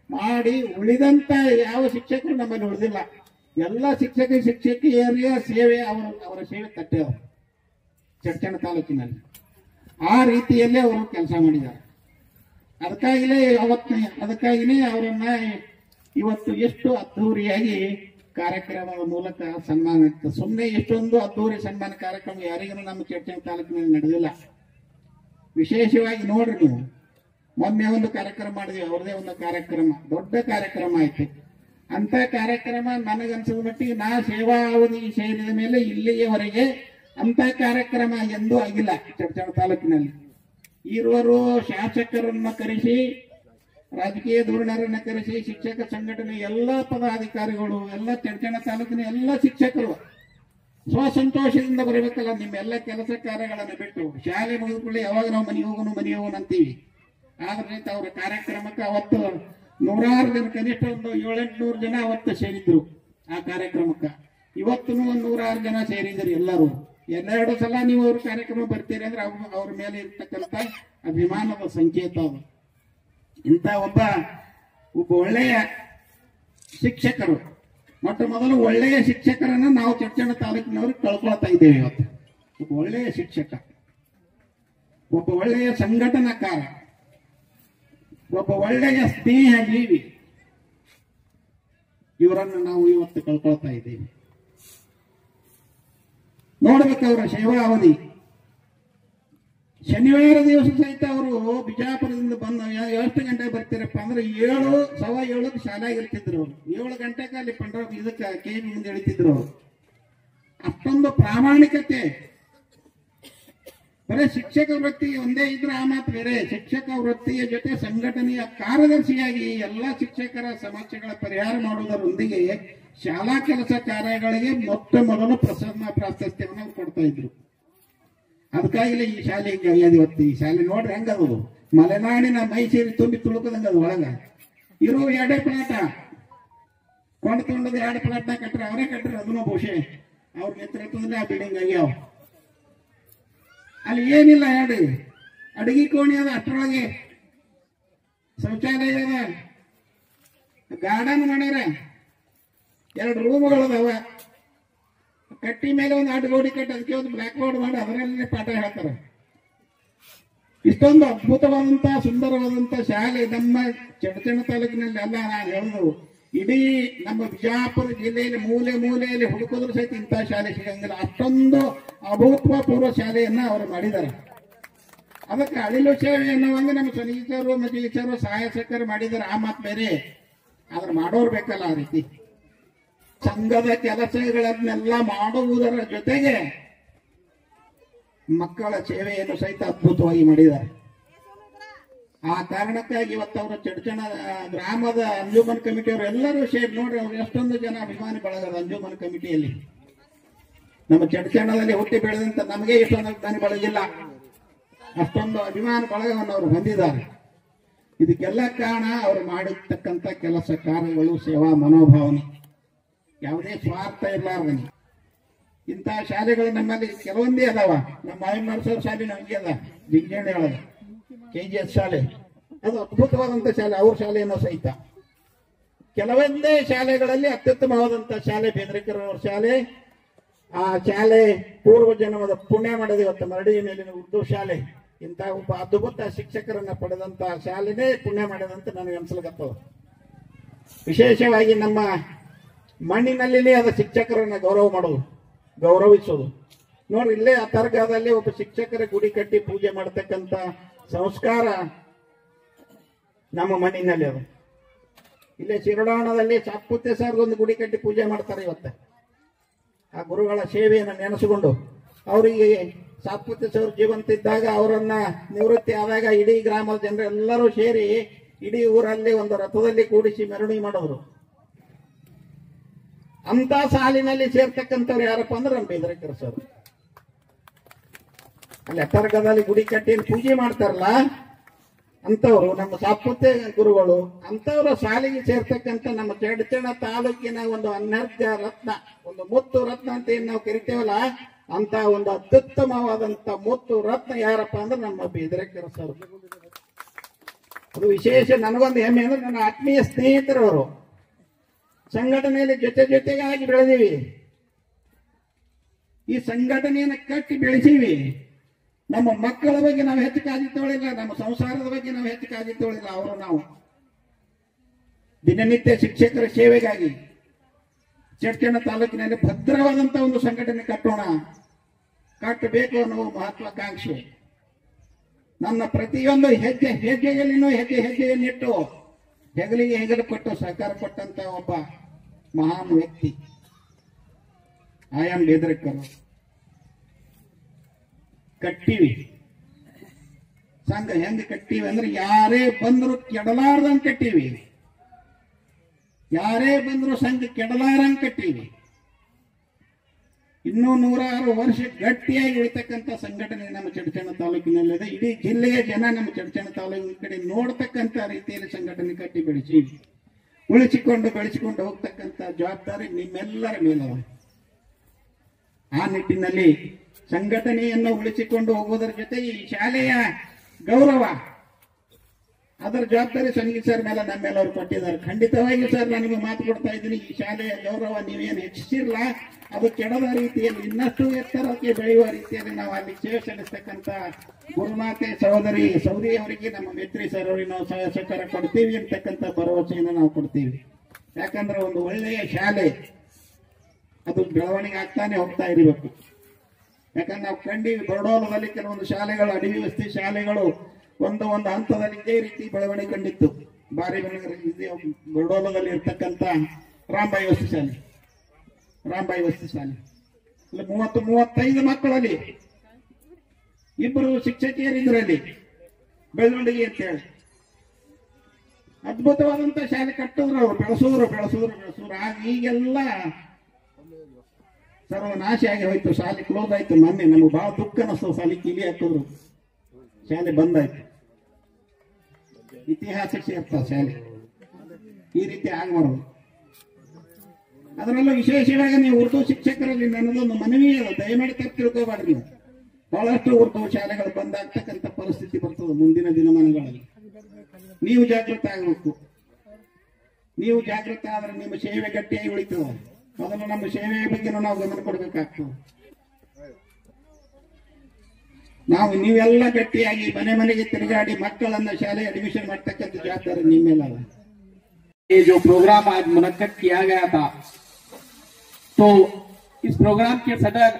ಮಾಡಿ ಉಳಿದಂತ ಯಾವ ಶಿಕ್ಷಕರು ನಮ್ಮಲ್ಲಿ ಉಳಿದಿಲ್ಲ. ಎಲ್ಲ ಶಿಕ್ಷಕಿಯರಿಯ ಸೇವೆ ಅವರ ಸೇವೆ ತಟ್ಟೆಯವರು ಚಡ್ಚಣ ತಾಲೂಕಿನಲ್ಲಿ ಆ ರೀತಿಯಲ್ಲೇ ಅವರು ಕೆಲಸ ಮಾಡಿದ್ದಾರೆ. ಅದಕ್ಕಾಗಿನೇ ಅವರನ್ನ ಇವತ್ತು ಎಷ್ಟು ಅದ್ಧೂರಿಯಾಗಿ ಕಾರ್ಯಕ್ರಮದ ಮೂಲಕ ಸನ್ಮಾನ ಇತ್ತು. ಸುಮ್ಮನೆ ಎಷ್ಟೊಂದು ಅದ್ಧೂರಿ ಸನ್ಮಾನ ಕಾರ್ಯಕ್ರಮ ಯಾರಿಗೂ ನಮ್ಮ ಚಡ್ಚಣ ತಾಲೂಕಿನಲ್ಲಿ ನಡೆದಿಲ್ಲ. ವಿಶೇಷವಾಗಿ ನೋಡ್ರಿ ನೀವು, ಮೊನ್ನೆ ಒಂದು ಕಾರ್ಯಕ್ರಮ ಮಾಡಿದ್ವಿ, ಅವ್ರದೇ ಒಂದು ಕಾರ್ಯಕ್ರಮ, ದೊಡ್ಡ ಕಾರ್ಯಕ್ರಮ ಆಯ್ತು. ಅಂತ ಕಾರ್ಯಕ್ರಮ ನನಗನ್ಸಿದ ಮಟ್ಟಿಗೆ ನಾ ಸೇವಾ ಅವಧಿ ಸೇರಿದ ಮೇಲೆ ಇಲ್ಲಿಯವರೆಗೆ ಅಂತ ಕಾರ್ಯಕ್ರಮ ಎಂದೂ ಆಗಿಲ್ಲ ಚಡ್ಚಣ ತಾಲೂಕಿನಲ್ಲಿ. ಇರುವರು ಶಾಸಕರನ್ನ ಕರೆಸಿ, ರಾಜಕೀಯ ಧೋರಣರನ್ನ ಕರೆಸಿ, ಶಿಕ್ಷಕ ಸಂಘಟನೆ ಎಲ್ಲ ಪದಾಧಿಕಾರಿಗಳು, ಎಲ್ಲ ಚಡ್ಚಣ ತಾಲೂಕಿನ ಎಲ್ಲ ಶಿಕ್ಷಕರು ಸ್ವಸಂತೋಷದಿಂದ ಬರಬೇಕಲ್ಲ. ನಿಮ್ಮೆಲ್ಲ ಕೆಲಸ ಕಾರ್ಯಗಳನ್ನು ಬಿಟ್ಟು ಶಾಲೆ ಮುಗಿದುಕೊಳ್ಳಿ ಯಾವಾಗ ನಾವು ಮನೆಗೆ ಹೋಗೋಣ ಅಂತೀವಿ. ಆದ್ರೆ ಅವರ ಕಾರ್ಯಕ್ರಮಕ್ಕೆ ಅವತ್ತು 100 ಜನ, ಕನಿಷ್ಠ ಒಂದು 700-800 ಜನ ಅವತ್ತು ಸೇರಿದ್ರು ಆ ಕಾರ್ಯಕ್ರಮಕ್ಕೆ. ಇವತ್ತು 106 ಜನ ಸೇರಿದ್ರು ಎಲ್ಲರೂ. 2 ಸಲ ನೀವು ಅವ್ರ ಕಾರ್ಯಕ್ರಮ ಬರ್ತೀರಿ ಅಂದ್ರೆ ಅವ್ರ ಮೇಲೆ ಇರ್ತಕ್ಕಂಥ ಅಭಿಮಾನದ ಸಂಕೇತ ಅದು. ಇಂಥ ಒಬ್ಬ ಒಳ್ಳೆಯ ಶಿಕ್ಷಕರು, ಮೊಟ್ಟ ಮೊದಲು ಒಳ್ಳೆಯ ಶಿಕ್ಷಕರನ್ನ ನಾವು ಚಡ್ಚಣ ತಾಲೂಕಿನವ್ರಿಗೆ ಕಳ್ಕೊಳ್ತಾ ಇದ್ದೇವೆ ಇವತ್ತು. ಒಬ್ಬ ಒಳ್ಳೆಯ ಶಿಕ್ಷಕ, ಒಬ್ಬ ಒಳ್ಳೆಯ ಸಂಘಟನಾಕಾರ, ಒಬ್ಬ ಒಳ್ಳೆಯ ಸ್ನೇಹ ಜೀವಿ, ಇವರನ್ನು ನಾವು ಇವತ್ತು ಕಳ್ಕೊಳ್ತಾ ಇದ್ದೇವೆ. ನೋಡ್ಬೇಕು ಅವರ ಸೇವಾ ಅವಧಿ. ಶನಿವಾರ ದಿವಸ ಸಹಿತ ಅವರು ಬಿಜಾಪುರದಿಂದ ಬಂದು ಎಷ್ಟು ಗಂಟೆಗೆ ಬರ್ತೀರಪ್ಪ ಅಂದ್ರೆ 7:15 ಶಾಲೆಗೆ ಇರ್ತಿದ್ರು ಅವರು. 7 ಗಂಟೆಗೆ ಅಲ್ಲಿ ಇದಕ್ಕೆ KV ಮುಂದೆ ಇಳಿತಿದ್ರು ಅವರು. ಅಷ್ಟೊಂದು ಪ್ರಾಮಾಣಿಕತೆ. ಬರೀ ಶಿಕ್ಷಕ ವೃತ್ತಿ ಒಂದೇ ಇದ್ರೆ ಆ ಮಾತು ಬೇರೆ. ಶಿಕ್ಷಕ ವೃತ್ತಿಯ ಜೊತೆ ಸಂಘಟನೆಯ ಕಾರ್ಯದರ್ಶಿಯಾಗಿ ಎಲ್ಲ ಶಿಕ್ಷಕರ ಸಮಸ್ಯೆಗಳ ಪರಿಹಾರ ಮಾಡುವುದರೊಂದಿಗೆ ಶಾಲಾ ಕೆಲಸ ಕಾರ್ಯಗಳಿಗೆ ಮೊಟ್ಟ ಮೊದಲು ಪ್ರಾಶಸ್ತ್ಯವನ್ನು ಕೊಡ್ತಾ ಇದ್ರು. ಅದಕ್ಕಾಗಿಲೇ ಈ ಶಾಲೆ ಹಿಂಗಾಗ್ಯದ. ಇವತ್ತು ಈ ಶಾಲೆ ನೋಡ್ರಿ ಹೆಂಗದು, ಮಲೆನಾಡಿನ ಮೈ ಸೇರಿ ತುಂಬಿ ತುಳುಕದಂಗ ಅದು. ಒಳಗ ಇರೋ 2 ಪ್ಲಾಟ ಕೊಂಡು ತೊಗೊಂಡದ 2 ಪ್ಲಾಟ್ನ ಕಟ್ಟ್ರ, ಅವರೇ ಕಟ್ಟ್ರ. ಅದನ್ನ ಬಹುಶಃ ಅವ್ರ ನೇತೃತ್ವದಲ್ಲಿ ಆ ಬಿಲ್ಡಿಂಗ್ ಆಗ್ಯಾವ. ಅಲ್ಲಿ ಏನಿಲ್ಲ, 2 ಅಡಿಗೆ ಕೋಣಿ ಅದ, ಅಷ್ಟರೊಳಗೆ ಶೌಚಾಲಯ ಅದ, ಗಾರ್ಡನ್ ಮಾಡ್ಯಾರ, 2 ರೂಮ್ಗಳದಾವ. ಕಟ್ಟಿ ಮೇಲೆ ಒಂದು 8 ಗೋಡಿ ಕಟ್ಟಿ ಅದಕ್ಕೆ ಒಂದು ಬ್ಲಾಕ್ ಬೋರ್ಡ್ ಮಾಡಿ ಅದರಲ್ಲೇ ಪಾಠ ಹೇಳ್ತಾರೆ. ಇಷ್ಟೊಂದು ಅದ್ಭುತವಾದಂತಹ ಸುಂದರವಾದಂತಹ ಶಾಲೆ ನಮ್ಮ ಚಡ್ಚಣ ತಾಲೂಕಿನಲ್ಲಿ ಅಲ್ಲ. ನಾನು ಹೇಳುದು ಇಡೀ ನಮ್ಮ ಬಿಜಾಪುರ ಜಿಲ್ಲೆಯಲ್ಲಿ ಮೂಲೆಯಲ್ಲಿ ಹುಡುಕಿದ್ರು ಸಹಿತ ಇಂತಹ ಶಾಲೆ ಸಿಗಂಗಿಲ್ಲ. ಅಷ್ಟೊಂದು ಅಭೂತಪೂರ್ವ ಶಾಲೆಯನ್ನ ಅವರು ಮಾಡಿದ್ದಾರೆ. ಅದಕ್ಕೆ ಅಳಿಲು ಸೇವೆ ಎನ್ನುವಂಗ ನಮ್ಮ ಸನೀಚರು ಮಜೀಚರು ಸಹಾಯಕರು ಮಾಡಿದ್ದಾರೆ, ಆ ಮಾತು ಬೇರೆ. ಆದ್ರೆ ಮಾಡೋರು ಬೇಕಲ್ಲ ಆ ರೀತಿ. ಸಂಘದ ಕೆಲಸಗಳನ್ನೆಲ್ಲ ಮಾಡುವುದರ ಜೊತೆಗೆ ಮಕ್ಕಳ ಸೇವೆಯನ್ನು ಸಹಿತ ಅದ್ಭುತವಾಗಿ ಮಾಡಿದ್ದಾರೆ. ಆ ಕಾರಣಕ್ಕಾಗಿ ಇವತ್ತು ಅವರು ಚಡ್ಚಣ ಗ್ರಾಮದ ಅಂಜುಮನ್ ಕಮಿಟಿಯವರು ಎಲ್ಲರೂ ಸೇರಿ ನೋಡ್ರಿ, ಅವ್ರು ಎಷ್ಟೊಂದು ಜನ ಅಭಿಮಾನಿ ಬಳಗದ ಅಂಜುಮನ್ ಕಮಿಟಿಯಲ್ಲಿ. ನಮ್ಮ ಚಡ್ಚಣದಲ್ಲಿ ಹುಟ್ಟಿ ಬೆಳೆದಂತ ನಮಗೆ ಇಷ್ಟೊಂದು ಅಭಿಮಾನಿ ಬಳಗಿಲ್ಲ, ಅಷ್ಟೊಂದು ಅಭಿಮಾನ ಬಳಗವನ್ನು ಅವರು ಹೊಂದಿದ್ದಾರೆ. ಇದಕ್ಕೆಲ್ಲ ಕಾರಣ ಅವರು ಮಾಡಿರ್ತಕ್ಕಂಥ ಕೆಲಸ ಕಾರ್ಯಗಳು, ಸೇವಾ ಮನೋಭಾವನೆ, ಯಾವುದೇ ಸ್ವಾರ್ಥ ಇರಲಾರ್ದನೆ. ಇಂತಹ ಶಾಲೆಗಳು ನಮ್ಮಲ್ಲಿ ಕೆಲವೊಂದೇ ಅದಾವ. ನಮ್ಮ ಮಾಯಮ್ಮನಸರ ಶಾಲೆ ಹಂಗೆ ಅದ, ಬಿಂಜೇಣಿ ಒಳಗೆ KGS ಶಾಲೆ, ಅದು ಅದ್ಭುತವಾದಂತ ಶಾಲೆ. ಅವ್ರ ಶಾಲೆಯನ್ನು ಸಹಿತ ಕೆಲವೊಂದೇ ಶಾಲೆಗಳಲ್ಲಿ ಅತ್ಯುತ್ತಮವಾದಂತ ಶಾಲೆ ಬೇಂದ್ರೆಕರ್ ಅವ್ರ ಶಾಲೆ. ಆ ಶಾಲೆ ಪೂರ್ವ ಜನ್ಮದ ಪುಣ್ಯ ಮಾಡಿದ ಇವತ್ತು ಮರಡಿ ಮೇಲಿನ ಉರ್ದು ಶಾಲೆ. ಇಂತಹ ಒಬ್ಬ ಅದ್ಭುತ ಶಿಕ್ಷಕರನ್ನ ಪಡೆದಂತ ಶಾಲೆನೇ ಪುಣ್ಯ ಮಾಡಿದಂತ ನನಗೆ ಅನ್ಸಲ್ಗತ್ತವ. ವಿಶೇಷವಾಗಿ ನಮ್ಮ ಮಣ್ಣಿನಲ್ಲಿನೇ ಅದ ಶಿಕ್ಷಕರನ್ನ ಗೌರವಿಸೋದು. ನೋಡ್ರಿ, ಇಲ್ಲೇ ಆ ದರ್ಗಾದಲ್ಲಿ ಒಬ್ಬ ಶಿಕ್ಷಕರ ಗುಡಿ ಕಟ್ಟಿ ಪೂಜೆ ಮಾಡತಕ್ಕಂತ ಸಂಸ್ಕಾರ ನಮ್ಮ ಮಣ್ಣಿನಲ್ಲಿ ಅದು. ಇಲ್ಲೇ ಶಿರಡಾಣದಲ್ಲಿ ಸಾಪುತ್ತೆ ಒಂದು ಗುಡಿ ಕಟ್ಟಿ ಪೂಜೆ ಮಾಡ್ತಾರೆ ಇವತ್ತ. ಆ ಗುರುಗಳ ಸೇವೆಯನ್ನು ನೆನೆಸಿಕೊಂಡು ಅವರಿಗೆ ಸಾಪುತ್ತೆ ಸರ್ ಜೀವಂತ ಇದ್ದಾಗ ಅವರನ್ನ ನಿವೃತ್ತಿ ಆದಾಗ ಇಡೀ ಗ್ರಾಮದ ಜನರೆಲ್ಲರೂ ಸೇರಿ ಇಡೀ ಊರಲ್ಲಿ ಒಂದು ರಥದಲ್ಲಿ ಕೂಡಿಸಿ ಮೆರವಣಿಗೆ ಮಾಡೋರು. ಅಂತ ಸಾಲಿನಲ್ಲಿ ಸೇರ್ತಕ್ಕಂಥವ್ರು ಯಾರಪ್ಪ ಅಂದ್ರೆ ನಮ್ಮ ಬೇಂದ್ರೆಕರ್ ಸರ್. ಅಲ್ಲಿ ಅತ್ತರ್ಗದಲ್ಲಿ ಗುಡಿ ಕಟ್ಟಿ ಪೂಜೆ ಮಾಡ್ತಾರಲ್ಲ ಅಂತವ್ರು ನಮ್ಮ ಸಾಪುತ್ತೆ ಗುರುಗಳು. ಅಂತವ್ರ ಸಾಲಿಗೆ ಸೇರ್ತಕ್ಕಂಥ ನಮ್ಮ ಚಡ್ಚಣ ತಾಲೂಕಿನ ಒಂದು ಅನರ್ಘ ರತ್ನ, ಒಂದು ಮುತ್ತು ರತ್ನ ಅಂತ ಏನ್ ನಾವು ಕರಿತೇವಲ್ಲ, ಅಂತ ಒಂದು ಅತ್ಯುತ್ತಮವಾದಂತ ಮುತ್ತು ರತ್ನ ಯಾರಪ್ಪ ಅಂದ್ರೆ ನಮ್ಮ ಬೇದ್ರೆಕರ್ ಸರ್. ಅದು ವಿಶೇಷ ನನಗೊಂದು ಹೆಮ್ಮೆ ಅಂದ್ರೆ ನನ್ನ ಆತ್ಮೀಯ ಸ್ನೇಹಿತರವರು ಸಂಘಟನೆಯಲ್ಲಿ ಜೊತೆಗಾಗಿ ಬೆಳೆದೀವಿ. ಈ ಸಂಘಟನೆಯನ್ನು ಕಟ್ಟಿ ಬೆಳೆಸೀವಿ. ನಮ್ಮ ಮಕ್ಕಳ ಬಗ್ಗೆ ನಾವು ಹೆಚ್ಚು ಕಾಳಜಿ ತಗೊಳ್ಳಿಲ್ಲ, ನಮ್ಮ ಸಂಸಾರದ ಬಗ್ಗೆ ನಾವು ಹೆಚ್ಚು ಕಾಳಜಿ ತಗೊಳ್ಳಿಲ್ಲ. ಅವರು ನಾವು ದಿನನಿತ್ಯ ಶಿಕ್ಷಕರ ಸೇವೆಗಾಗಿ ಚಡ್ಚಣ ತಾಲೂಕಿನಲ್ಲಿ ಭದ್ರವಾದಂತ ಒಂದು ಸಂಘಟನೆ ಕಟ್ಟಬೇಕು ಅನ್ನೋ ಮಹತ್ವಾಕಾಂಕ್ಷೆ. ನನ್ನ ಪ್ರತಿಯೊಂದು ಹೆಜ್ಜೆಯಲ್ಲಿನೂ ಹೆಜ್ಜೆಯನ್ನಿಟ್ಟು ಹೆಗಲಿಗೆ ಹೆಗಲು ಕೊಟ್ಟು ಸಹಕಾರ ಕೊಟ್ಟಂತ ಒಬ್ಬ ಮಹಾನ್ ವ್ಯಕ್ತಿ ಆಯಾಮ್ ಬೇದ್ರೆಕರ್. ಕಟ್ಟಿವಿ ಸಂಘ ಹೆಂಗ್ ಕಟ್ಟಿವಿ ಅಂದ್ರೆ ಯಾರೇ ಬಂದ್ರು ಕೆಡಲಾರ್ದಂಗ್ ಕಟ್ಟಿವಿ, ಯಾರೇ ಬಂದ್ರು ಸಂಘ ಕೆಡಲಾರಂಗ್ ಕಟ್ಟಿವಿ. ಇನ್ನೂ 106 ವರ್ಷ ಗಟ್ಟಿಯಾಗಿ ಉಳಿತಕ್ಕಂಥ ಸಂಘಟನೆ ನಮ್ಮ ಚಡ್ಚಣ ತಾಲೂಕಿನಲ್ಲಿದೆ. ಇಡೀ ಜಿಲ್ಲೆಯ ಜನ ನಮ್ಮ ಚಡ್ಚಣ ತಾಲೂಕಿನ ಕಡೆ ನೋಡ್ತಕ್ಕಂಥ ರೀತಿಯಲ್ಲಿ ಸಂಘಟನೆ ಕಟ್ಟಿ ಬೆಳೆಸಿಕೊಂಡು ಹೋಗ್ತಕ್ಕಂಥ ಜವಾಬ್ದಾರಿ ನಿಮ್ಮೆಲ್ಲರ ಮೇಲವ. ಆ ನಿಟ್ಟಿನಲ್ಲಿ ಸಂಘಟನೆಯನ್ನು ಉಳಿಸಿಕೊಂಡು ಹೋಗುವುದರ ಜೊತೆ ಈ ಶಾಲೆಯ ಗೌರವ ಅದರ ಜವಾಬ್ದಾರಿ ಸಂಗೀತ ಸರ್ ಮೇಲೆ ನಮ್ಮೆಲ್ಲವರು ಕೊಟ್ಟಿದ್ದಾರೆ. ಖಂಡಿತವಾಗಿ ಸರ್ ನನಗೆ ಮಾತು ಕೊಡ್ತಾ ಇದ್ದೀನಿ, ಈ ಶಾಲೆಯ ಗೌರವ ನೀವೇನು ಹೆಚ್ಚಿಸಿರಲ್ಲ, ಅದು ಕೆಡದ ರೀತಿಯಲ್ಲಿ ಇನ್ನಷ್ಟು ಎತ್ತರಕ್ಕೆ ಬೆಳೆಯುವ ರೀತಿಯಲ್ಲಿ ನಾವು ಅಲ್ಲಿ ಸೇವೆ ಸಲ್ಲಿಸ್ತಕ್ಕಂಥ ಗುರುಮಾತೆ ಸಹೋದರಿ ಸೌದಿ ಅವರಿಗೆ ನಮ್ಮ ಮಿತ್ರಿ ಸರ್ ಅವರಿಗೆ ನಾವು ಸಹಕಾರ ಕೊಡ್ತೀವಿ ಅಂತಕ್ಕಂಥ ಭರವಸೆಯನ್ನು ನಾವು ಕೊಡ್ತೀವಿ. ಯಾಕಂದ್ರೆ ಒಂದು ಒಳ್ಳೆಯ ಶಾಲೆ ಅದು ಬೆಳವಣಿಗೆ ಆಗ್ತಾನೆ ಹೋಗ್ತಾ ಇರಬೇಕು. ಯಾಕಂದ್ರೆ ನಾವು ಕಂಡೀವಿ ಬರಡೋಲದಲ್ಲಿ ಕೆಲವೊಂದು ಶಾಲೆಗಳು, ಅಡವಿ ವಸತಿ ಶಾಲೆಗಳು ಒಂದು ಹಂತದಲ್ಲಿ ಇದೇ ರೀತಿ ಬೆಳವಣಿಗೆ ಕಂಡಿತ್ತು. ಬಾರಿ ಬರಡೋಲದಲ್ಲಿ ಇರ್ತಕ್ಕಂಥ ರಾಮಬಾಯಿ ವಸತಿ ಶಾಲೆ ಅಲ್ಲಿ 30-35 ಮಕ್ಕಳಲ್ಲಿ ಇಬ್ಬರು ಶಿಕ್ಷಕಿಯರಿದ್ರಲ್ಲಿ ಬೆಳವಣಿಗೆ ಅಂತ ಹೇಳಿ ಅದ್ಭುತವಾದಂತ ಶಾಲೆ ಕಟ್ಟಿದ್ರು ಅವರು. ಬೆಳೆಸೂರು ಆಗ ಈಗೆಲ್ಲ ಸರ್ವನಾಶ ಆಗಿ ಹೋಯ್ತು, ಶಾಲೆ ಕ್ಲೋಸ್ ಆಯ್ತು. ಮೊನ್ನೆ ನಮಗೆ ಬಹಳ ದುಃಖ ಅನಿಸ್ತು, ಶಾಲೆ ಕಿಲಿ ಹಾಕಿದ್ರು, ಶಾಲೆ ಬಂದಾಯ್ತು. ಇತಿಹಾಸಕ್ಕೆ ಸೇರ್ತ ಶಾಲೆ ಈ ರೀತಿ ಆಗಬಾರದು. ಅದರಲ್ಲೂ ವಿಶೇಷವಾಗಿ ನೀವು ಉರ್ದು ಶಿಕ್ಷಕರಲ್ಲಿ ನನ್ನದೊಂದು ಮನವಿ ಅಲ್ಲ, ದಯಮಾಡಿ ತಪ್ಪು ತಿಳ್ಕೋಬಾರ್ದು. ನೀವು ಬಹಳಷ್ಟು ಉರ್ದು ಶಾಲೆಗಳು ಬಂದಾಗ್ತಕ್ಕಂಥ ಪರಿಸ್ಥಿತಿ ಬರ್ತದೆ ಮುಂದಿನ ದಿನಮಾನಗಳಲ್ಲಿ. ನೀವು ಜಾಗೃತ ಆಗಬೇಕು. ನೀವು ಜಾಗೃತ ಆದ್ರೆ ನಿಮ್ಮ ಸೇವೆ ಗಟ್ಟಿಯಾಗಿ ಉಳಿತದೆ. ಅದನ್ನು ನಮ್ಮ ಸೇವೆಯ ಬಗ್ಗೆ ನಾವು ಗಮನ ಕೊಡಬೇಕಾಗ್ತದೆ. ನೀವೆಲ್ಲ ಗಟ್ಟಿಯಾಗಿ ಮನೆಗೆ ತಿರುಗಾಡಿ ಮಕ್ಕಳನ್ನ ಶಾಲೆ एडमिशन ಮಾಡ್ತಕ್ಕಂಥ ಜವಾಬ್ದಾರಿ ನಿಮ್ಮೆಲ್ಲ. ये जो प्रोग्राम आज मुनक्कद किया गया था, तो इस प्रोग्राम के सदर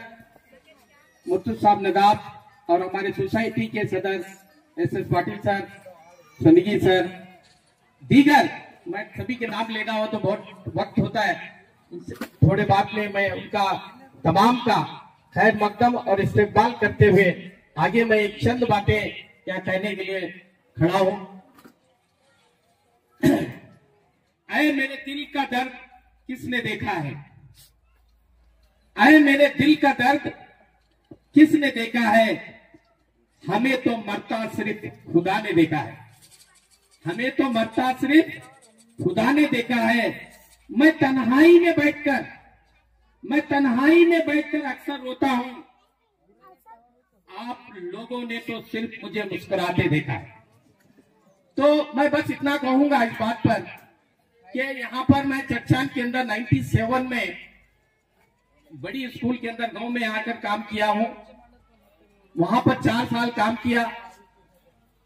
मुत्तू साहब नदाब और हमारे सोसाइटी के सदर SS पाटिल सर, सनगी सर, दीगर, मैं सभी के नाम लेना हो तो बहुत वक्त होता है, थोड़े बात में मैं उनका तमाम का खैर मकदम और इस्तेकबाल करते हुए आगे मैं एक चंद बातें क्या कहने के लिए खड़ा हूं। आए मेरे दिल का दर्द किसने देखा है, आए मेरे दिल का दर्द किसने देखा है, हमें तो मरता सिर्फ खुदा ने देखा है, हमें तो मरता सिर्फ खुदा ने देखा है। मैं तन्हाई में बैठकर अक्सर रोता हूं, आप लोगों ने तो सिर्फ मुझे मुस्कुराते देखा है। तो मैं बस इतना कहूंगा इस बात पर कि यहाँ पर मैं चट्टान के अंदर 97 में बड़ी स्कूल के अंदर गांव में आकर काम किया हूं। वहां पर 4 साल काम किया,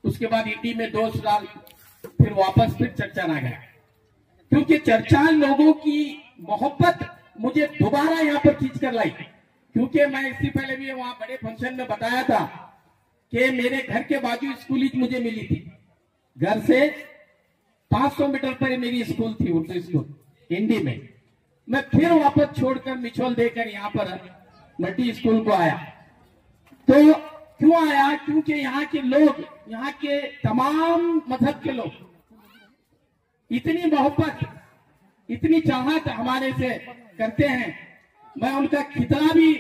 उसके बाद ईटी में 2 साल, फिर वापस चट्टान आ गया, क्योंकि चट्टान लोगों की मोहब्बत मुझे दोबारा यहाँ पर खींच कर लाई। क्योंकि मैं इससे पहले भी वहां बड़े फंक्शन में बताया था कि मेरे घर के बाजू स्कूल ही मुझे मिली थी। घर से 500 मीटर पर मेरी स्कूल थी, उर्दू स्कूल हिंदी में। मैं फिर वापस छोड़कर मिछोल देकर यहाँ पर मल्टी स्कूल को आया। तो क्यों आया? क्योंकि यहाँ के लोग, यहाँ के तमाम मजहब के लोग इतनी मोहब्बत, इतनी चाहत हमारे से करते हैं, मैं उनका कितना भी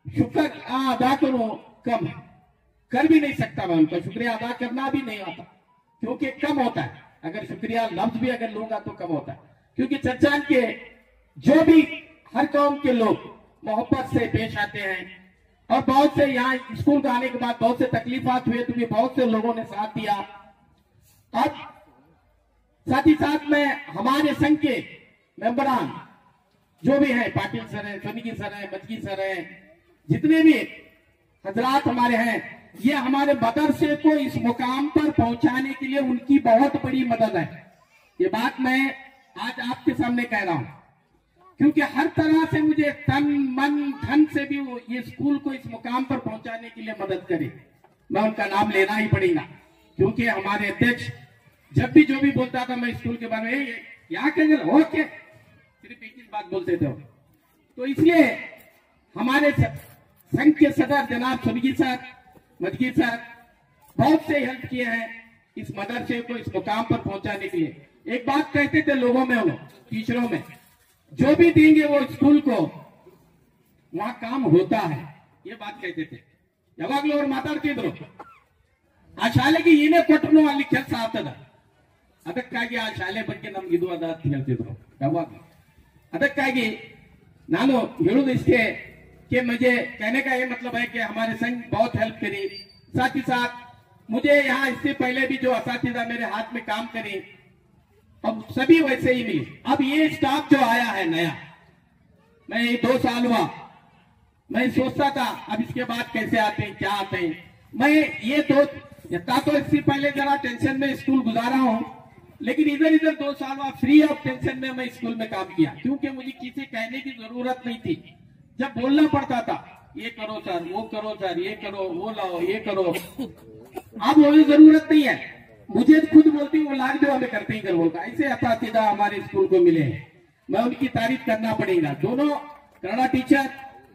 शुक्र अदा करूं कम कर भी नहीं सकता। मैं उनका शुक्रिया अदा करना भी नहीं आता, क्योंकि कम होता है। अगर शुक्रिया लफ्ज भी अगर लूंगा तो कम होता है, क्योंकि चट्टान के जो भी हर कौम के लोग मोहब्बत से पेश आते हैं, और बहुत से यहाँ स्कूल का आने के बाद बहुत से तकलीफात हुए, तो भी बहुत से लोगों ने साथ दिया। और साथ ही साथ में हमारे संघ के मेंबरान जो भी हैं, पाटिल सर हैं, सोनिकी सर हैं, मजगी सर हैं, जितने भी हजरात हमारे हैं, ये हमारे मदरसे को इस मुकाम पर पहुंचाने के लिए उनकी बहुत बड़ी मदद है। ये बात मैं आज आपके सामने कह रहा हूं, क्योंकि हर तरह से मुझे तन मन धन से भी वो ये स्कूल को इस मुकाम पर पहुंचाने के लिए मदद करे। मैं उनका नाम लेना ही पड़ेगा, क्योंकि हमारे अध्यक्ष जब भी जो भी बोलता था मैं स्कूल के बारे में क्या कहेंगे, ओके सिर्फ एक ही बात बोलते थे। तो इसलिए हमारे संघ के सदर जनाब सोनिकी सर, मजगी सर बहुत से हेल्प किए हैं इस मदरसे को इस मुकाम पर पहुंचाने के लिए। एक बात कहते थे लोगों में, टीचरों में, जो भी देंगे वो स्कूल को वहां काम होता है, ये बात कहते थे। ಯಾವಾಗ್ಲೂ ಅವ್ರು ಮಾತಾಡ್ತಿದ್ರು, ಆ ಶಾಲೆಗೆ ಏನೇ ಕೊಟ್ಟರು ಅಲ್ಲಿ ಕೆಲಸ ಆಗ್ತದ, ಅದಕ್ಕಾಗಿ ಆ ಶಾಲೆ ಬಗ್ಗೆ ನಮ್ಗೆ ಇದು ಅದ ಅಂತ ಹೇಳ್ತಿದ್ರು ಯಾವಾಗ। ಅದಕ್ಕಾಗಿ ನಾನು ಹೇಳುವುದು ಇಷ್ಟೇ कि मुझे कहने का ये मतलब है कि हमारे संघ बहुत हेल्प करी। साथ ही साथ मुझे यहाँ इससे पहले भी जो असातिज़ा मेरे हाथ में काम करे, अब सभी वैसे ही मिले। अब ये स्टाफ जो आया है नया, मैं 2 साल हुआ, मैं सोचता था अब इसके बाद कैसे आते हैं, क्या आते हैं। मैं ये तो इससे पहले जरा टेंशन में स्कूल गुजारा हूं, लेकिन इधर 2 साल बाद फ्री ऑफ टेंशन में मैं स्कूल में काम किया, क्योंकि मुझे किसी कहने की जरूरत नहीं थी। जब बोलना पड़ता था ये करो सर, वो करो सर, ये करो, वो लाओ, ये करो, अब वो जरूरत नहीं है, मुझे खुद बोलती हूँ, वो लाख जो हमें करते ही कर बोलता। ऐसे असातिज़ा हमारे स्कूल को मिले हैं, मैं उनकी तारीफ करना पड़ेगा। दोनों कन्नड़ा टीचर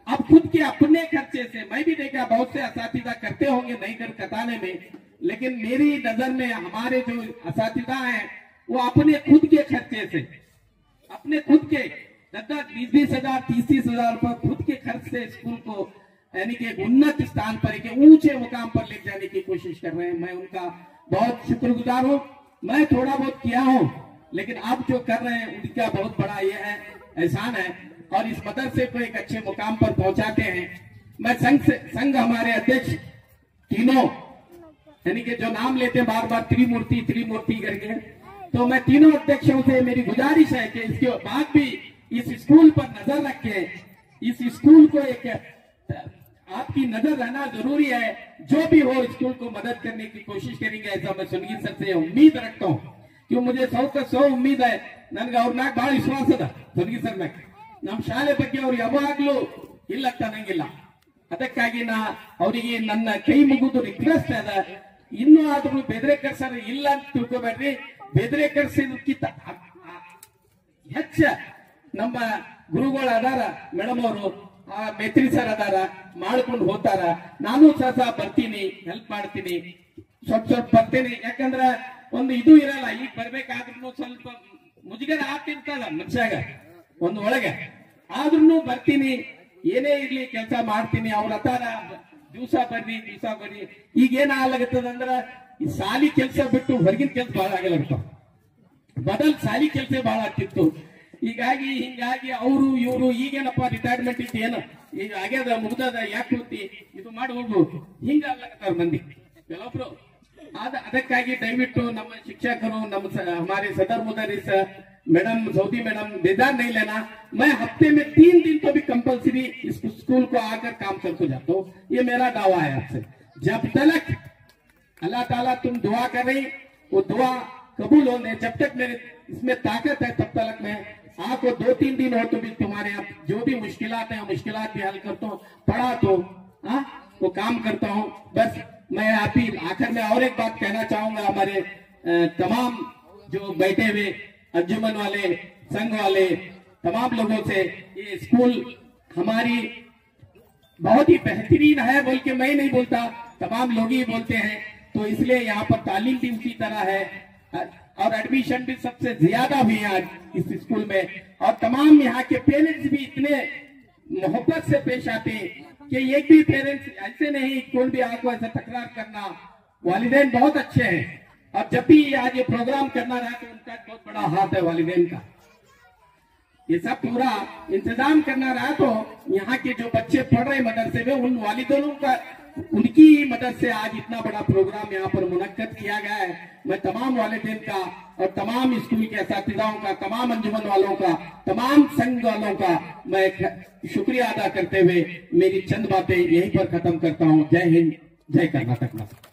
अब खुद के अपने खर्चे से, मैं भी देखा बहुत से असातिज़ा करते होंगे नहीं कर कताने में, लेकिन मेरी नजर में हमारे जो असातिज़ा हैं वो अपने खुद के खर्चे से, अपने खुद के 10-20 हजार 30 हजार रुपए खुद के खर्च से स्कूल को यानी कि उन्नत स्थान पर, एक ऊंचे मुकाम पर ले जाने की कोशिश कर रहे हैं। मैं उनका बहुत शुक्रगुजार हूं। मैं थोड़ा बहुत किया हूं, लेकिन आप जो कर रहे हैं उनका बहुत बड़ा ये है एहसान है, और इस मदरसे को एक अच्छे मुकाम पर पहुंचाते हैं। मैं संघ हमारे अध्यक्ष तीनों यानी कि जो नाम लेते हैं बार बार त्रिमूर्ति करके, तो मैं तीनों अध्यक्षों से मेरी गुजारिश है कि इसके बाद भी इस स्कूल पर नजर रखें। इस स्कूल को एक आपकी नजर रहना जरूरी है। जो भी हो स्कूल को मदद करने की कोशिश करेंगे, ऐसा मैं सोनिकी सर से उम्मीद रखता हूँ, क्यों मुझे 100% उम्मीद है। नನ್ಗೆ ಅವ್ರ ಮ್ಯಾಗ ಬಹಳ ವಿಶ್ವಾಸ ಅದ सोनिकी ಸರ್ ಮ್ಯಾಗ। ನಮ್ಮ ಶಾಲೆ ಬಗ್ಗೆ ಅವ್ರು ಯಾವಾಗ್ಲೂ ಇಲ್ಲ ಅನ್ನಂಗಿಲ್ಲ। ಅದಕ್ಕಾಗಿ ನಾ ಅವರಿಗೆ ನನ್ನ ಕೈ ಮುಗಿದು ರಿಕ್ವೆಸ್ಟ್ ಅದ, ಇನ್ನೂ ಆದ್ರೂ ಬೆದರೇಕರ್ ಸರ್ ಇಲ್ಲ ಅಂತ ತಿಳ್ಕೊಬೇಡ್ರಿ, ಬೆದರೇಕರ್ ಸಿಕ್ಕಿತ್ತ ಹೆಚ್ಚ ನಮ್ಮ ಗುರುಗಳು ಅದಾರ, ಮೇಡಮ್ ಅವರು ಮೇತ್ರಿ ಸರ್ ಅದಾರ, ಮಾಡ್ಕೊಂಡು ಹೋಗ್ತಾರ। ನಾನು ಸಹ ಬರ್ತೀನಿ, ಹೆಲ್ಪ್ ಮಾಡ್ತೀನಿ, ಸ್ವಲ್ಪ ಬರ್ತೀನಿ। ಯಾಕಂದ್ರೆ ಒಂದು ಇದು ಇರಲ್ಲ, ಈಗ ಬರ್ಬೇಕಾದ್ರೂ ಸ್ವಲ್ಪ ಮುಜುಗರ ಆಗ್ತಿರ್ತದ ಮನುಷ್ಯಾಗ ಒಂದು ಒಳಗೆ, ಆದ್ರೂ ಬರ್ತೀನಿ, ಏನೇ ಇರ್ಲಿ ಕೆಲಸ ಮಾಡ್ತೀನಿ। ಅವ್ರ ಹತ್ತಾರ ದಿವಸ ಬರ್ರಿ ಈಗ ಏನ್ ಆಗ್ಲಾಗತ್ತದಂದ್ರ ಈ ಸಾಲಿ ಕೆಲಸ ಬಿಟ್ಟು ಹೊರಗಿನ ಕೆಲಸ ಬಹಳ ಆಗಲಾಗ್ತಾವ। ಮೊದಲ್ ಸಾಲಿ ಕೆಲಸ ಬಹಳ ಆಗ್ತಿತ್ತು, ಹಿಂಗಾಗಿ ಅವರು ಇವರು ಈಗೇನಪ್ಪ ರಿಟೈರ್ಮೆಂಟ್ ಇತ್ತು, ಏನು ಈಗ ಆಗ್ಯದ ಮುಗ್ದದ, ಯಾಕೆ ಹೋಗ್ತಿ ಇದು ಮಾಡಿ ಹೋಗ್ಬೋದು, ಹಿಂಗಾಗ್ಲಾಗತ್ತಾರ ಮಂದಿ ಕೆಲವೊಬ್ರು। ಅದಕ್ಕಾಗಿ ದಯವಿಟ್ಟು ನಮ್ಮ ಶಿಕ್ಷಕರು, ನಮ್ಮ हमारे सदर मुदरिस मैडम सऊदी मैडम बेदार नहीं लेना। मैं हफ्ते में 3 दिन तो भी कंपलसरी इस स्कूल को आकर काम करके जाता हूँ। ये मेरा दावा है आपसे। जब तक अल्लाह ताला तुम दुआ कर रही, वो दुआ कबूल होने, जब तक मेरे इसमें ताकत है तब तक मैं आपको 2-3 दिन हो तो भी तुम्हारे यहाँ जो भी मुश्किलात है मुश्किलात भी हल करता हूँ, पढ़ा तो वो काम करता हूँ। बस मैं आप ही आखिर में और एक बात कहना चाहूंगा, हमारे तमाम जो बैठे हुए अंजुमन वाले, संघ वाले तमाम लोगों से, ये स्कूल हमारी बहुत ही बेहतरीन है बोल के मैं नहीं बोलता, तमाम लोग ही बोलते हैं। तो इसलिए यहाँ पर तालीम भी उसी तरह है और एडमिशन भी सबसे ज्यादा हुई है आज इस स्कूल में। और तमाम यहाँ के पेरेंट्स भी इतने मोहब्बत से पेश आते हैं कि एक भी पेरेंट्स ऐसे नहीं कोई भी आपको ऐसा तकरार करना। वालिदैन बहुत अच्छे हैं, और जब भी आज ये प्रोग्राम करना रहा तो उनका बहुत बड़ा हाथ है वालिदैन का। ये सब पूरा इंतजाम करना रहा। तो यहाँ के जो बच्चे पढ़ रहे मदरसे में, उन वालिदों का, उनकी मदद से आज इतना बड़ा प्रोग्राम यहाँ पर मुनक्कद किया गया है। मैं तमाम वालिदैन का और तमाम स्कूल के असातिज़ाओं का, तमाम अंजुमन वालों का, तमाम संघ वालों का मैं शुक्रिया अदा करते हुए मेरी चंद बातें यहीं पर खत्म करता हूँ। जय हिंद, जय कर्नाटक।